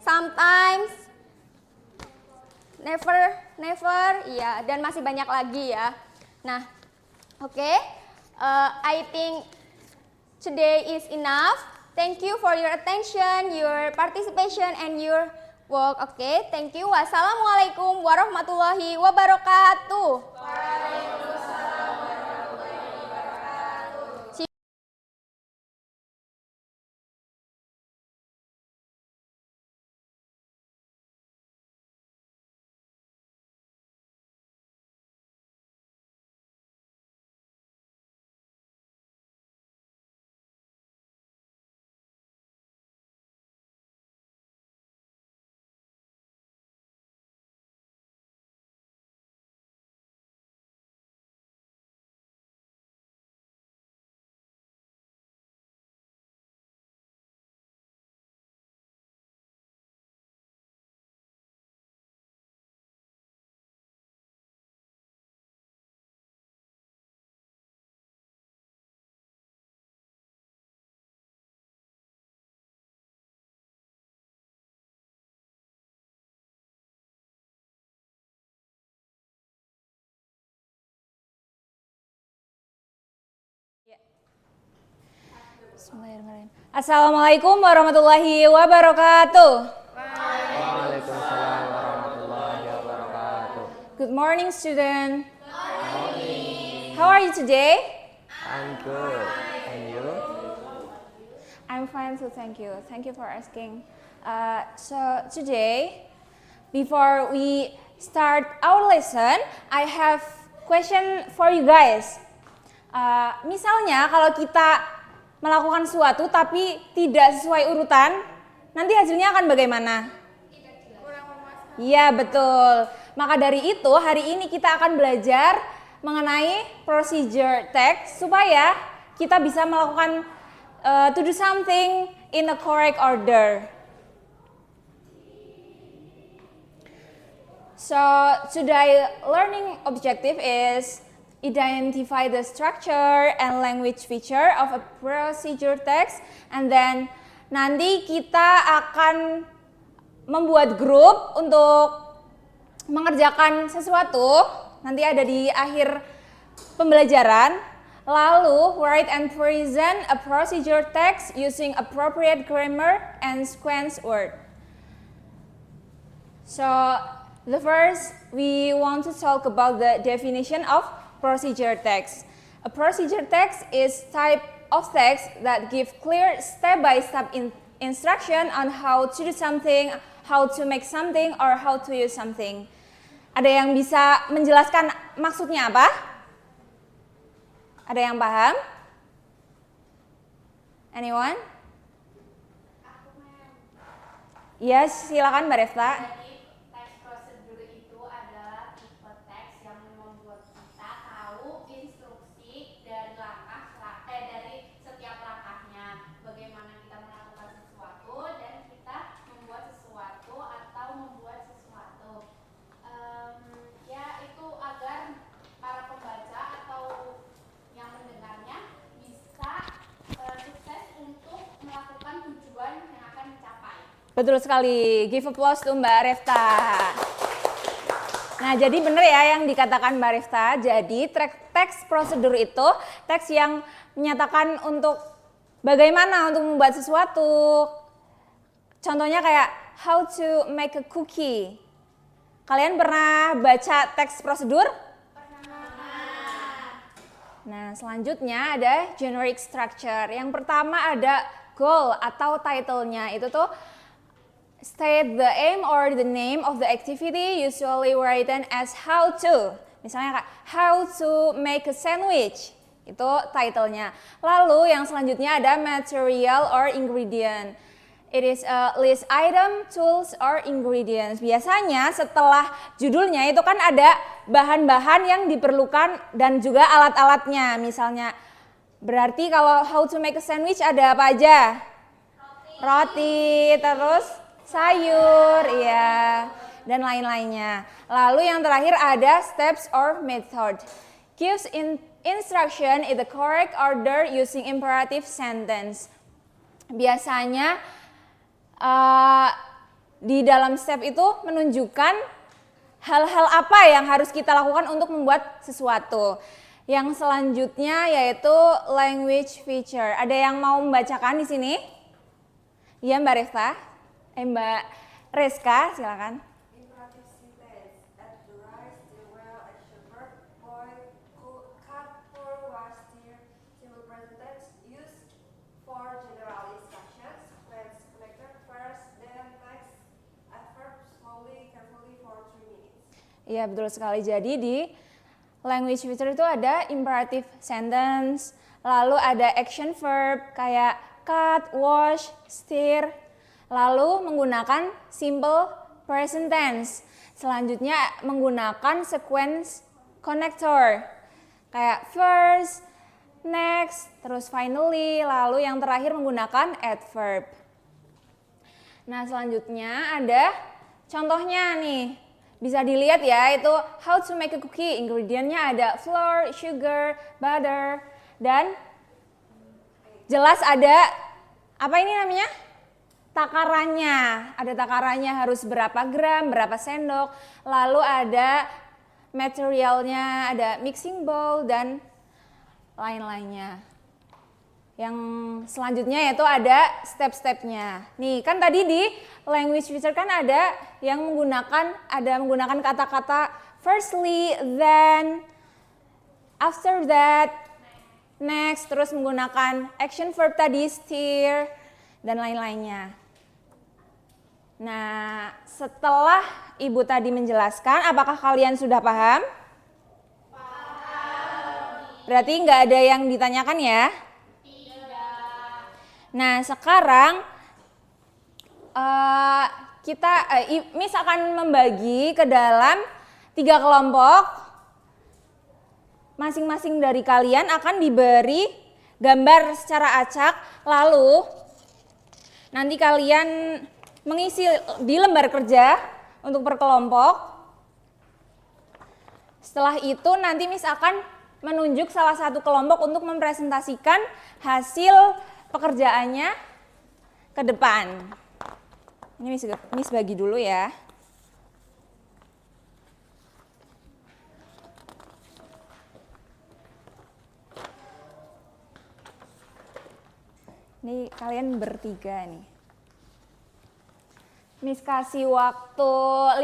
sometimes, never, ya, dan masih banyak lagi ya. Nah, oke, I think today is enough. Thank you for your attention, your participation, and your work. Oke, thank you. Wassalamualaikum warahmatullahi wabarakatuh. Waalaikumsalam warahmatullahi wabarakatuh. Bismillahirrahmanirrahim. Assalamualaikum warahmatullahi wabarakatuh. Waalaikumsalam warahmatullahi wabarakatuh. Good morning, student. Good morning. How are you today? I'm good. And you? I'm fine too, thank you. Thank you for asking. So today, before we start our lesson, I have question for you guys. Misalnya kalau kita melakukan sesuatu tapi tidak sesuai urutan, nanti hasilnya akan bagaimana? Iya, betul. Maka dari itu hari ini kita akan belajar mengenai procedure text supaya kita bisa melakukan to do something in a correct order. So today learning objective is identify the structure and language feature of a procedure text, and then nanti kita akan membuat grup untuk mengerjakan sesuatu, nanti ada di akhir pembelajaran. Lalu write and present a procedure text using appropriate grammar and sequence word. So the first we want to talk about the definition of procedure text. A procedure text is type of text that give clear step-by-step instruction on how to do something, how to make something, or how to use something. Ada yang bisa menjelaskan maksudnya apa? Ada yang paham? Anyone? Yes, silakan Mbak Refta. Betul sekali, give applause to Mbak Refta. Nah, jadi benar ya yang dikatakan Mbak Refta. Jadi teks prosedur itu teks yang menyatakan untuk bagaimana untuk membuat sesuatu. Contohnya kayak how to make a cookie. Kalian pernah baca teks prosedur? Pernah. Nah, selanjutnya ada generic structure. Yang pertama ada goal atau title-nya. Itu tuh state the aim or the name of the activity, usually written as how to. Misalnya how to make a sandwich. Itu title-nya. Lalu yang selanjutnya ada material or ingredient. It is a list item, tools, or ingredients. Biasanya setelah judulnya itu kan ada bahan-bahan yang diperlukan dan juga alat-alatnya. Misalnya, berarti kalau how to make a sandwich ada apa aja? Roti, terus sayur, ya, dan lain-lainnya. Lalu yang terakhir ada steps or method. Gives instruction in the correct order using imperative sentence. Biasanya di dalam step itu menunjukkan hal-hal apa yang harus kita lakukan untuk membuat sesuatu. Yang selanjutnya yaitu language feature. Ada yang mau membacakan di sini? Ya, Mbak Resta, Mbak Reska, silakan. Imperative sentence. At the rice, the well, action verb, boil, cook, cut, pour, wash, stir. Simple present tense used for general instructions. Let's connector first, then next. Adverb slowly, carefully for 3 minutes. Iya, betul sekali. Jadi di language feature itu ada imperative sentence, lalu ada action verb kayak cut, wash, stir, lalu menggunakan simple present tense. Selanjutnya menggunakan sequence connector kayak first, next, terus finally, lalu yang terakhir menggunakan adverb. Nah, selanjutnya ada contohnya nih. Bisa dilihat ya, itu how to make a cookie. Ingredientnya ada flour, sugar, butter, dan jelas ada apa ini namanya? Takarannya. Ada takarannya harus berapa gram, berapa sendok. Lalu ada materialnya, ada mixing bowl dan lain-lainnya. Yang selanjutnya yaitu ada step-stepnya. Nih, kan tadi di language feature kan ada yang menggunakan kata-kata firstly, then, after that, next, terus menggunakan action verb tadi, stir, dan lain-lainnya. Nah, setelah Ibu tadi menjelaskan, apakah kalian sudah paham? Paham. Berarti nggak ada yang ditanyakan ya? Nah, sekarang Miss akan membagi ke dalam 3 kelompok. Masing-masing dari kalian akan diberi gambar secara acak, lalu nanti kalian mengisi di lembar kerja untuk per kelompok. Setelah itu nanti Miss akan menunjuk salah satu kelompok untuk mempresentasikan hasil pekerjaannya ke depan. Ini Miss bagi dulu ya. Ini kalian bertiga nih. Miss kasih waktu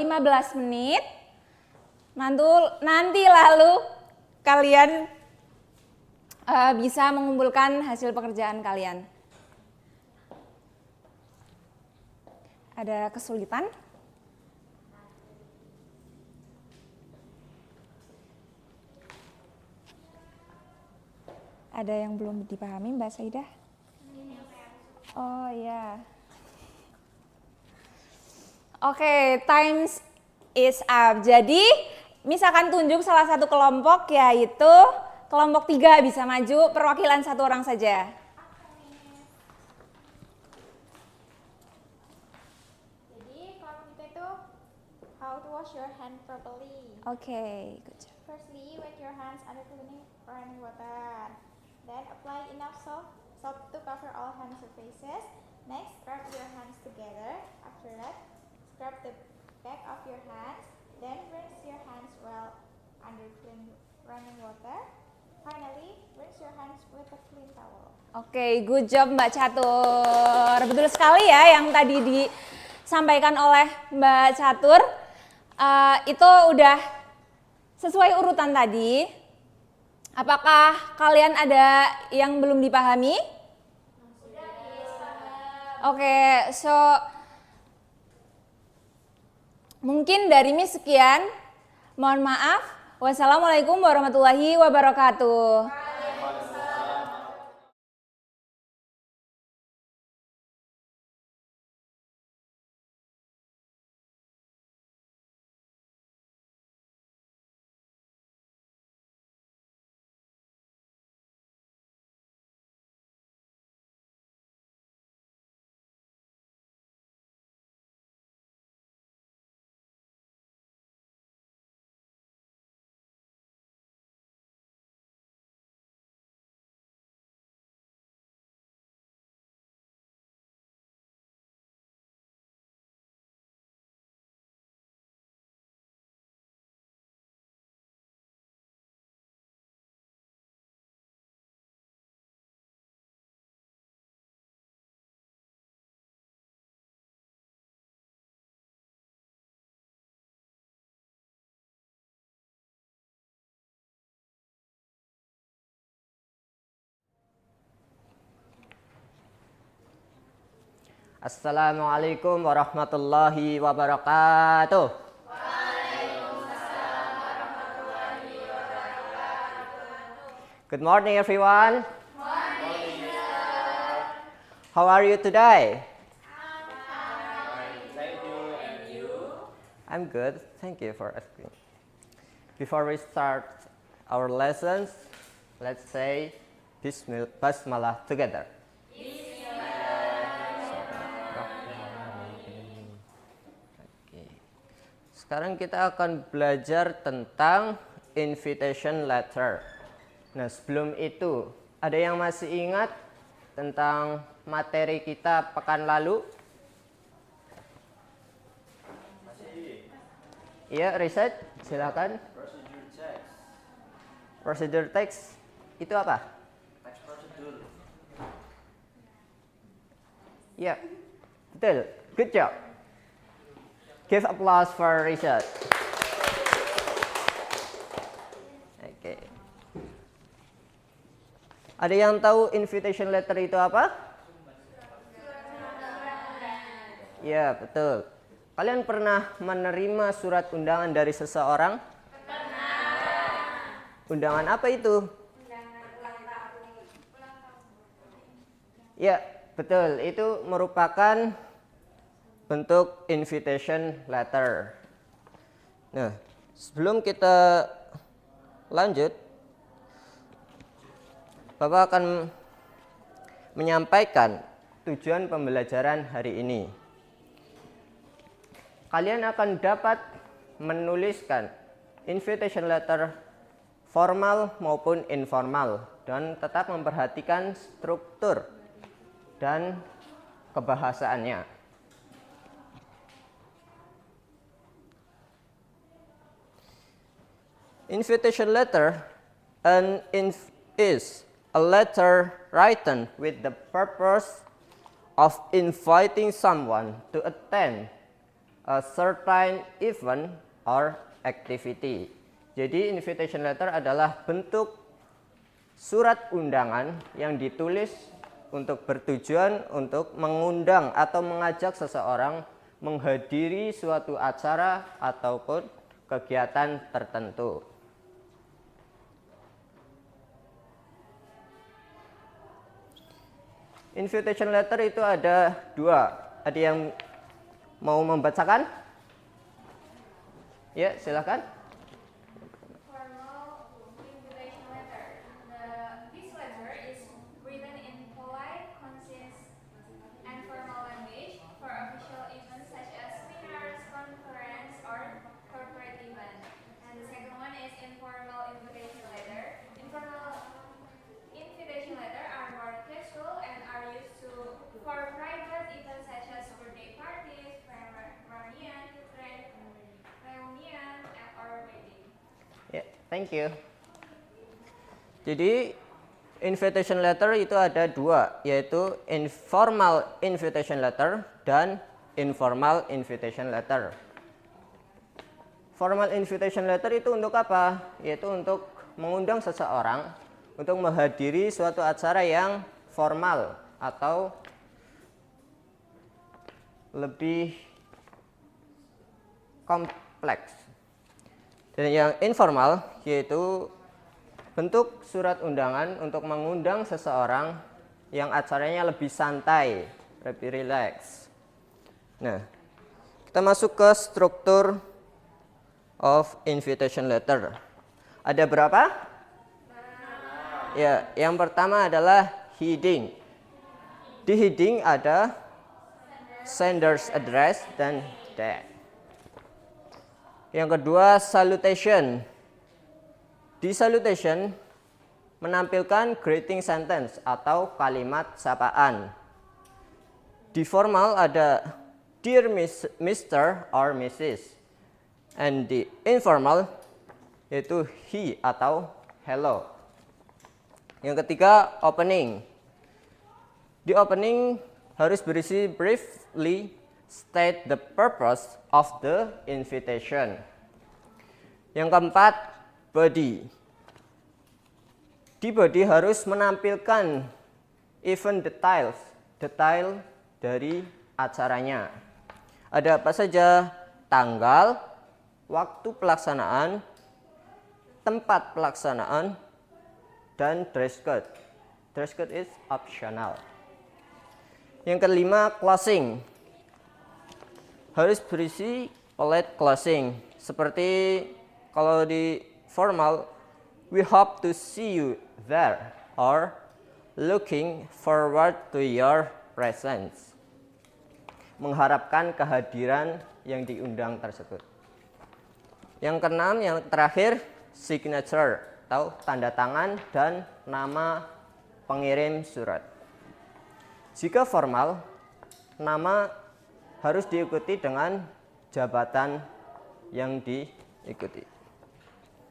15 menit. Nanti lalu kalian bisa mengumpulkan hasil pekerjaan kalian. Ada kesulitan? Ada yang belum dipahami, Mbak Saidah? Oh ya. Oke, times is up. Jadi, Miss akan tunjuk salah satu kelompok, yaitu kelompok 3 bisa maju, perwakilan 1 orang saja. Jadi kelompok kita itu how to wash your hand properly. Oke, good job. Firstly, wet your hands under clean running water. Then apply enough soap to cover all hand surfaces. Next, rub your hands together. After that, scrub the back of your hands. Then rinse your hands well under clean running water. Finally, rinse your hands with a clean towel. Oke, good job Mbak Catur. Betul sekali ya yang tadi disampaikan oleh Mbak Catur. Itu udah sesuai urutan tadi. Apakah kalian ada yang belum dipahami? Oke, so mungkin dari Miss sekian. Mohon maaf. Wassalamualaikum warahmatullahi wabarakatuh. Assalamualaikum warahmatullahi wabarakatuh. Good morning, everyone. Morning, sir. How are you today? Thank you, and you? I'm good. Thank you for asking. Before we start our lessons, let's say Basmalah together. Okay. Sekarang kita akan belajar tentang invitation letter. Nah, sebelum itu, ada yang masih ingat tentang materi kita pekan lalu? Iya, Reset, silakan. Procedure text itu apa? Text procedure. Ya, betul. Good job. Give applause for Reset. Oke. Ada yang tahu invitation letter itu apa? Ya, betul. Kalian pernah menerima surat undangan dari seseorang? Pernah. Undangan apa itu? Undangan ulang tahun. Ya, betul. Itu merupakan bentuk invitation letter. Nah, sebelum kita lanjut, Bapak akan menyampaikan tujuan pembelajaran hari ini. Kalian akan dapat menuliskan invitation letter formal maupun informal dan tetap memperhatikan struktur dan kebahasaannya. Invitation letter is a letter written with the purpose of inviting someone to attend a certain event or activity. Jadi invitation letter adalah bentuk surat undangan yang ditulis untuk bertujuan untuk mengundang atau mengajak seseorang menghadiri suatu acara ataupun kegiatan tertentu. Invitation letter itu ada dua. Ada yang mau membacakan? Ya, silakan. Formal invitation letter. This letter is written in polite, concise, and formal language for official events such as seminars, conference, or corporate event. And the second one is informal invitation letter. Informal invitation letter are more casual and are used for private events such as birthday parties, reunion, or wedding. Ya, thank you. Jadi invitation letter itu ada dua, yaitu informal invitation letter dan informal invitation letter. Formal invitation letter itu untuk apa? Yaitu untuk mengundang seseorang untuk menghadiri suatu acara yang formal atau lebih kompleks. Dan yang informal yaitu bentuk surat undangan untuk mengundang seseorang yang acaranya lebih santai, lebih rileks. Nah, kita masuk ke struktur of invitation letter. Ada berapa? Ya, yang pertama adalah heading. Di heading ada sender's address dan date. Yang kedua, salutation. Di salutation menampilkan greeting sentence atau kalimat sapaan. Di formal ada dear Mr. or Mrs. And di informal yaitu he atau hello. Yang ketiga, opening. Di opening harus berisi briefly state the purpose of the invitation. Yang keempat, body. Di body harus menampilkan event detail dari acaranya. Ada apa saja? Tanggal, waktu pelaksanaan, tempat pelaksanaan, dan dress code. Dress code is optional. Yang kelima, closing. Harus berisi polite closing. Seperti kalau di formal, we hope to see you there, or looking forward to your presence. Mengharapkan kehadiran yang diundang tersebut. Yang keenam, yang terakhir, signature atau tanda tangan dan nama pengirim surat. Jika formal, nama harus diikuti dengan jabatan yang diikuti.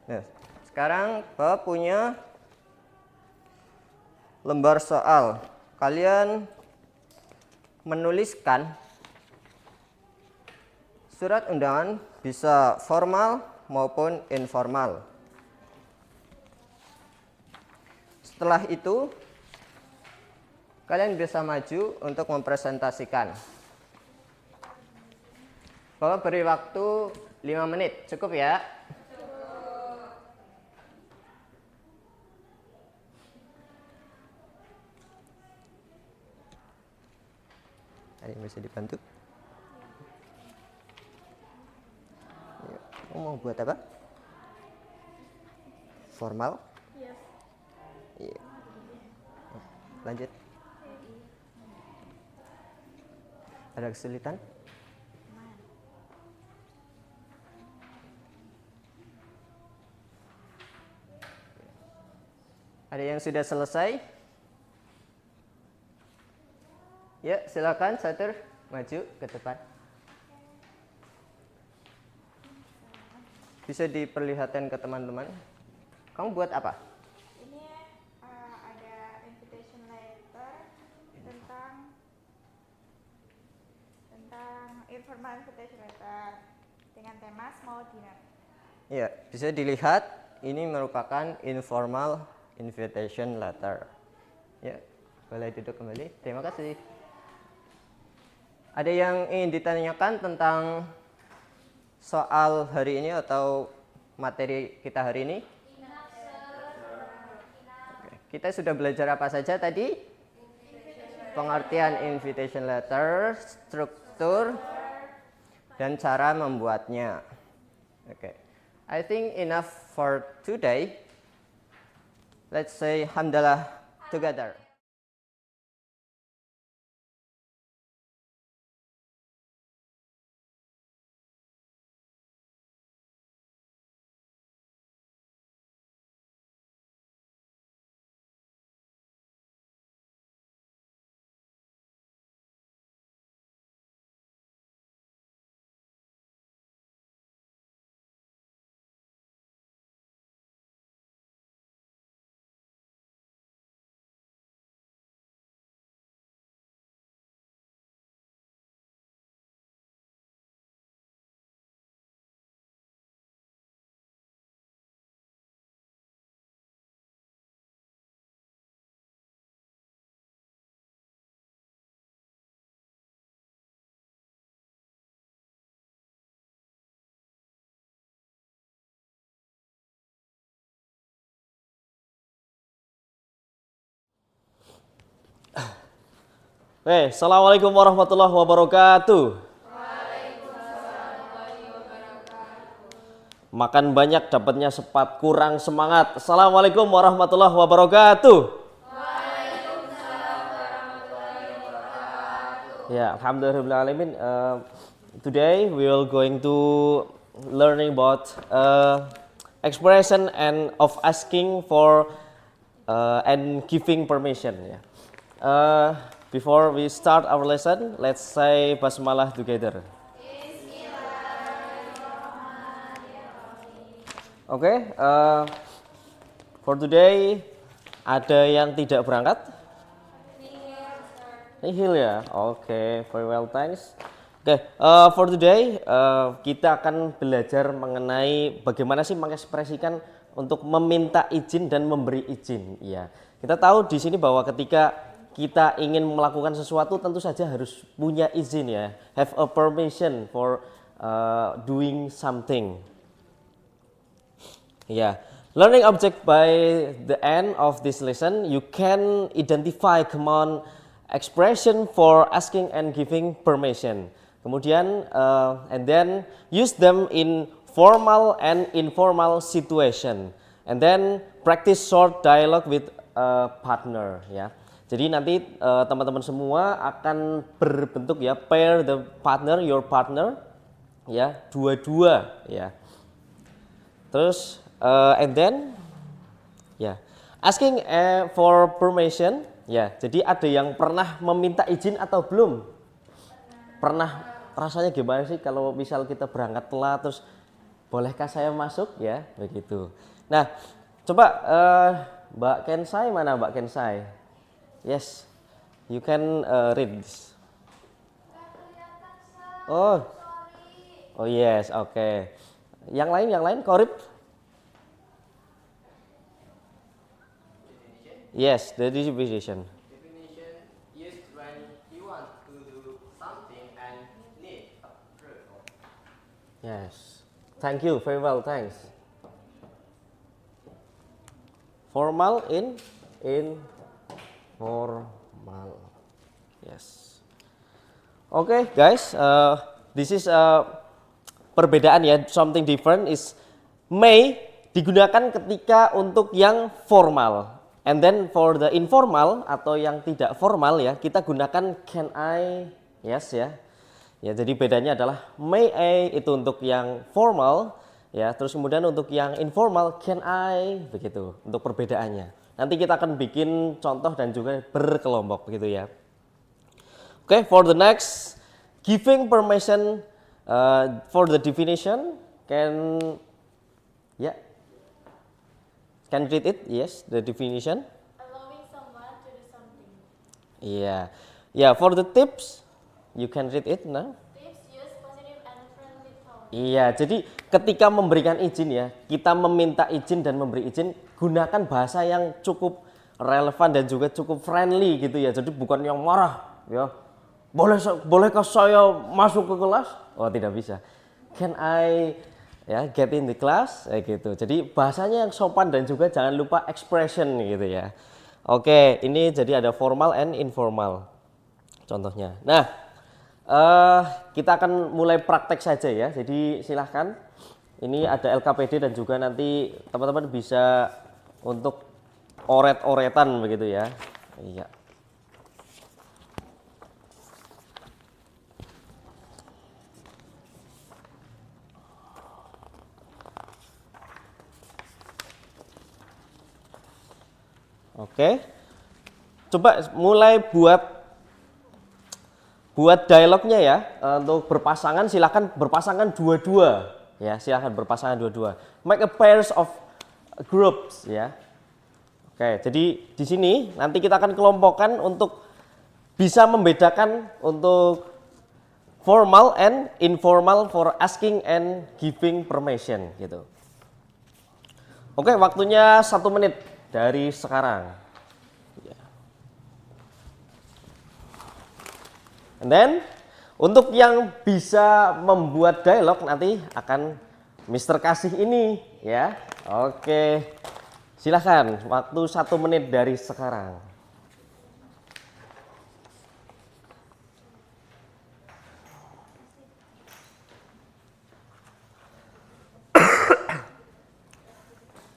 Nah, sekarang Bapak punya lembar soal. Kalian menuliskan surat undangan bisa formal maupun informal. Setelah itu, kalian bisa maju untuk mempresentasikan. Bapak beri waktu 5 menit, cukup ya? Ada yang bisa dibantu? Kamu mau buat apa? Formal? Iya. Lanjut. Ada kesulitan? Ada yang sudah selesai? Ya, silakan Satur maju ke depan. Bisa diperlihatkan ke teman-teman. Kamu buat apa? Ini ada invitation letter tentang informal invitation letter dengan tema small dinner. Ya, bisa dilihat ini merupakan informal invitation letter. Ya, boleh duduk kembali. Terima kasih. Ada yang ingin ditanyakan tentang soal hari ini atau materi kita hari ini? Oke, kita sudah belajar apa saja tadi? Pengertian invitation letter, struktur, dan cara membuatnya. Oke, I think enough for today. Let's say hamdalah together. Assalamualaikum warahmatullahi wabarakatuh. Makan banyak dapatnya sepat, kurang semangat. Assalamualaikum warahmatullahi wabarakatuh. Ya, alhamdulillahirobbilalamin. Today we will going to learning about expression and of asking for and giving permission. Ya. Before we start our lesson, let's say basmalah together. Okay, for today ada yang tidak berangkat? Nihil ya. Okay, very well, thanks. Okay, for today kita akan belajar mengenai bagaimana sih mengekspresikan untuk meminta izin dan memberi izin. Ya, kita tahu di sini bahwa ketika kita ingin melakukan sesuatu tentu saja harus punya izin ya, have a permission for doing something. Yeah, learning object by the end of this lesson, you can identify common expression for asking and giving permission. Kemudian, and then use them in formal and informal situation, and then practice short dialogue with a partner ya. Jadi nanti teman-teman semua akan berbentuk ya, pair the partner, your partner ya, dua-dua ya. Terus and then ya, asking for permission ya. Jadi ada yang pernah meminta izin atau belum? Pernah. Rasanya gimana sih kalau misal kita berangkat telat terus bolehkah saya masuk ya, begitu. Nah, coba Mbak Kensai, mana Mbak Kensai? Yes, you can read this. Oh yes, oke. Yang lain, Korip? Yes, the definition. Definition used when you want to do something and need a proof. Yes, thank you, very well, thanks. Formal, informal, yes. Okay, guys, this is perbedaan ya, something different is may digunakan ketika untuk yang formal, and then for the informal atau yang tidak formal ya, kita gunakan can I, yes ya. Ya, jadi bedanya adalah may I itu untuk yang formal ya, terus kemudian untuk yang informal can I, begitu untuk perbedaannya. Nanti kita akan bikin contoh dan juga berkelompok begitu ya. Oke, for the next giving permission for the definition can can read it, yes, the definition. Allowing someone to do something. Yeah. Yeah, for the tips you can read it now. Tips use positive and friendly tone. Iya, jadi ketika memberikan izin ya, kita meminta izin dan memberi izin, gunakan bahasa yang cukup relevan dan juga cukup friendly gitu ya. Jadi bukan yang marah ya. Bolehkah saya masuk ke kelas? Oh, tidak bisa. Can I get in the class? Gitu. Jadi bahasanya yang sopan dan juga jangan lupa expression gitu ya. Oke, ini jadi ada formal and informal contohnya. Nah, kita akan mulai praktek saja ya. Jadi silahkan. Ini ada LKPD dan juga nanti teman-teman bisa untuk oret-oretan begitu ya. Iya. Oke. Coba mulai buat dialognya ya. Untuk berpasangan silakan berpasangan dua-dua ya, silakan berpasangan dua-dua. Make a pairs of groups ya. Oke, jadi di sini nanti kita akan kelompokkan untuk bisa membedakan untuk formal and informal for asking and giving permission gitu. Oke, waktunya 1 menit dari sekarang. And then untuk yang bisa membuat dialog nanti akan Mr. Kasih ini ya. Oke. Silahkan, waktu 1 menit dari sekarang.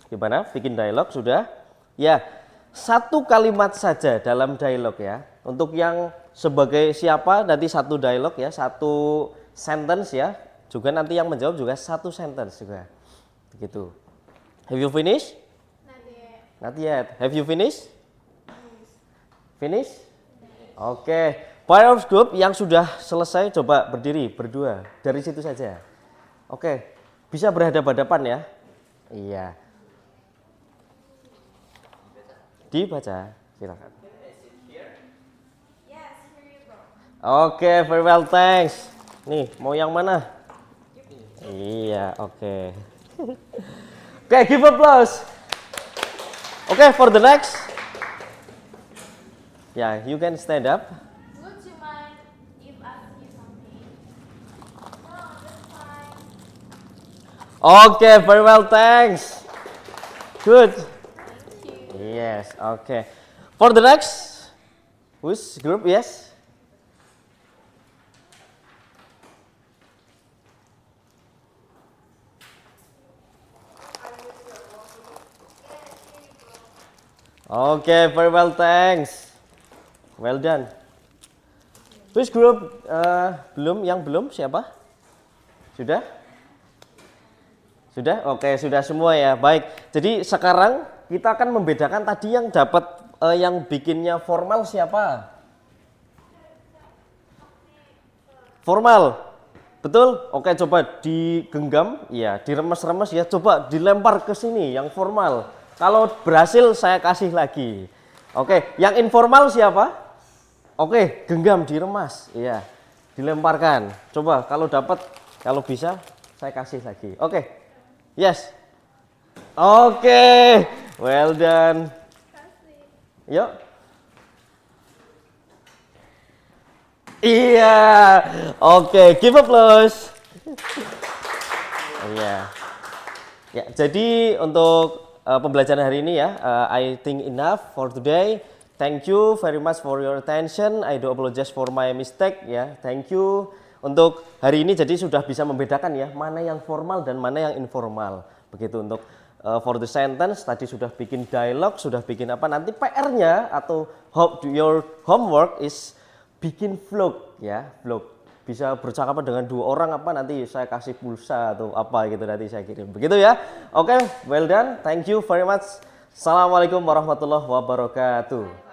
Gimana? Bikin dialog sudah? Ya, 1 kalimat saja dalam dialog ya. Untuk yang sebagai siapa nanti 1 dialog ya, 1 sentence ya. Juga nanti yang menjawab juga 1 sentence juga. Begitu. Have you finished? Not yet. Have you finished? Finish? Oke. Pair of group yang sudah selesai coba berdiri berdua dari situ saja. Oke. Bisa berhadapan-hadapan ya? Iya. Dibaca, silakan. Oke, very well, thanks. Nih, mau yang mana? Iya, oke. Oke, give applause. Oke, for the next. Yeah, you can stand up. Would you mind if I ask you something? No, that's fine. Okay, very well, thanks. Good. Yes, okay. For the next, which group? Yes. Okay, very well, thanks. Well done. Which group? Yang belum siapa? Sudah? Sudah? Oke, sudah semua ya. Baik. Jadi sekarang kita akan membedakan tadi yang dapat yang bikinnya formal siapa? Formal. Betul? Oke, coba digenggam, ya, diremes-remes ya. Coba dilempar ke sini yang formal. Kalau berhasil saya kasih lagi. Oke, yang informal siapa? Oke, genggam, diremas, iya, dilemparkan. Coba kalau dapat, kalau bisa saya kasih lagi. Oke, yes. Oke, well done. Yuk. Iya, oke, give applause. Iya. Ya, jadi untuk pembelajaran hari ini ya, I think enough for today. Thank you very much for your attention. I do apologize for my mistake ya. Thank you. Untuk hari ini jadi sudah bisa membedakan ya, mana yang formal dan mana yang informal. Begitu untuk for the sentence tadi sudah bikin dialog, sudah bikin apa, nanti PR-nya atau your homework is bikin vlog ya, vlog. Bisa bercakapan dengan 2 orang apa, nanti saya kasih pulsa atau apa gitu, nanti saya kirim. Begitu ya. Oke, well done. Thank you very much. Assalamualaikum warahmatullahi wabarakatuh.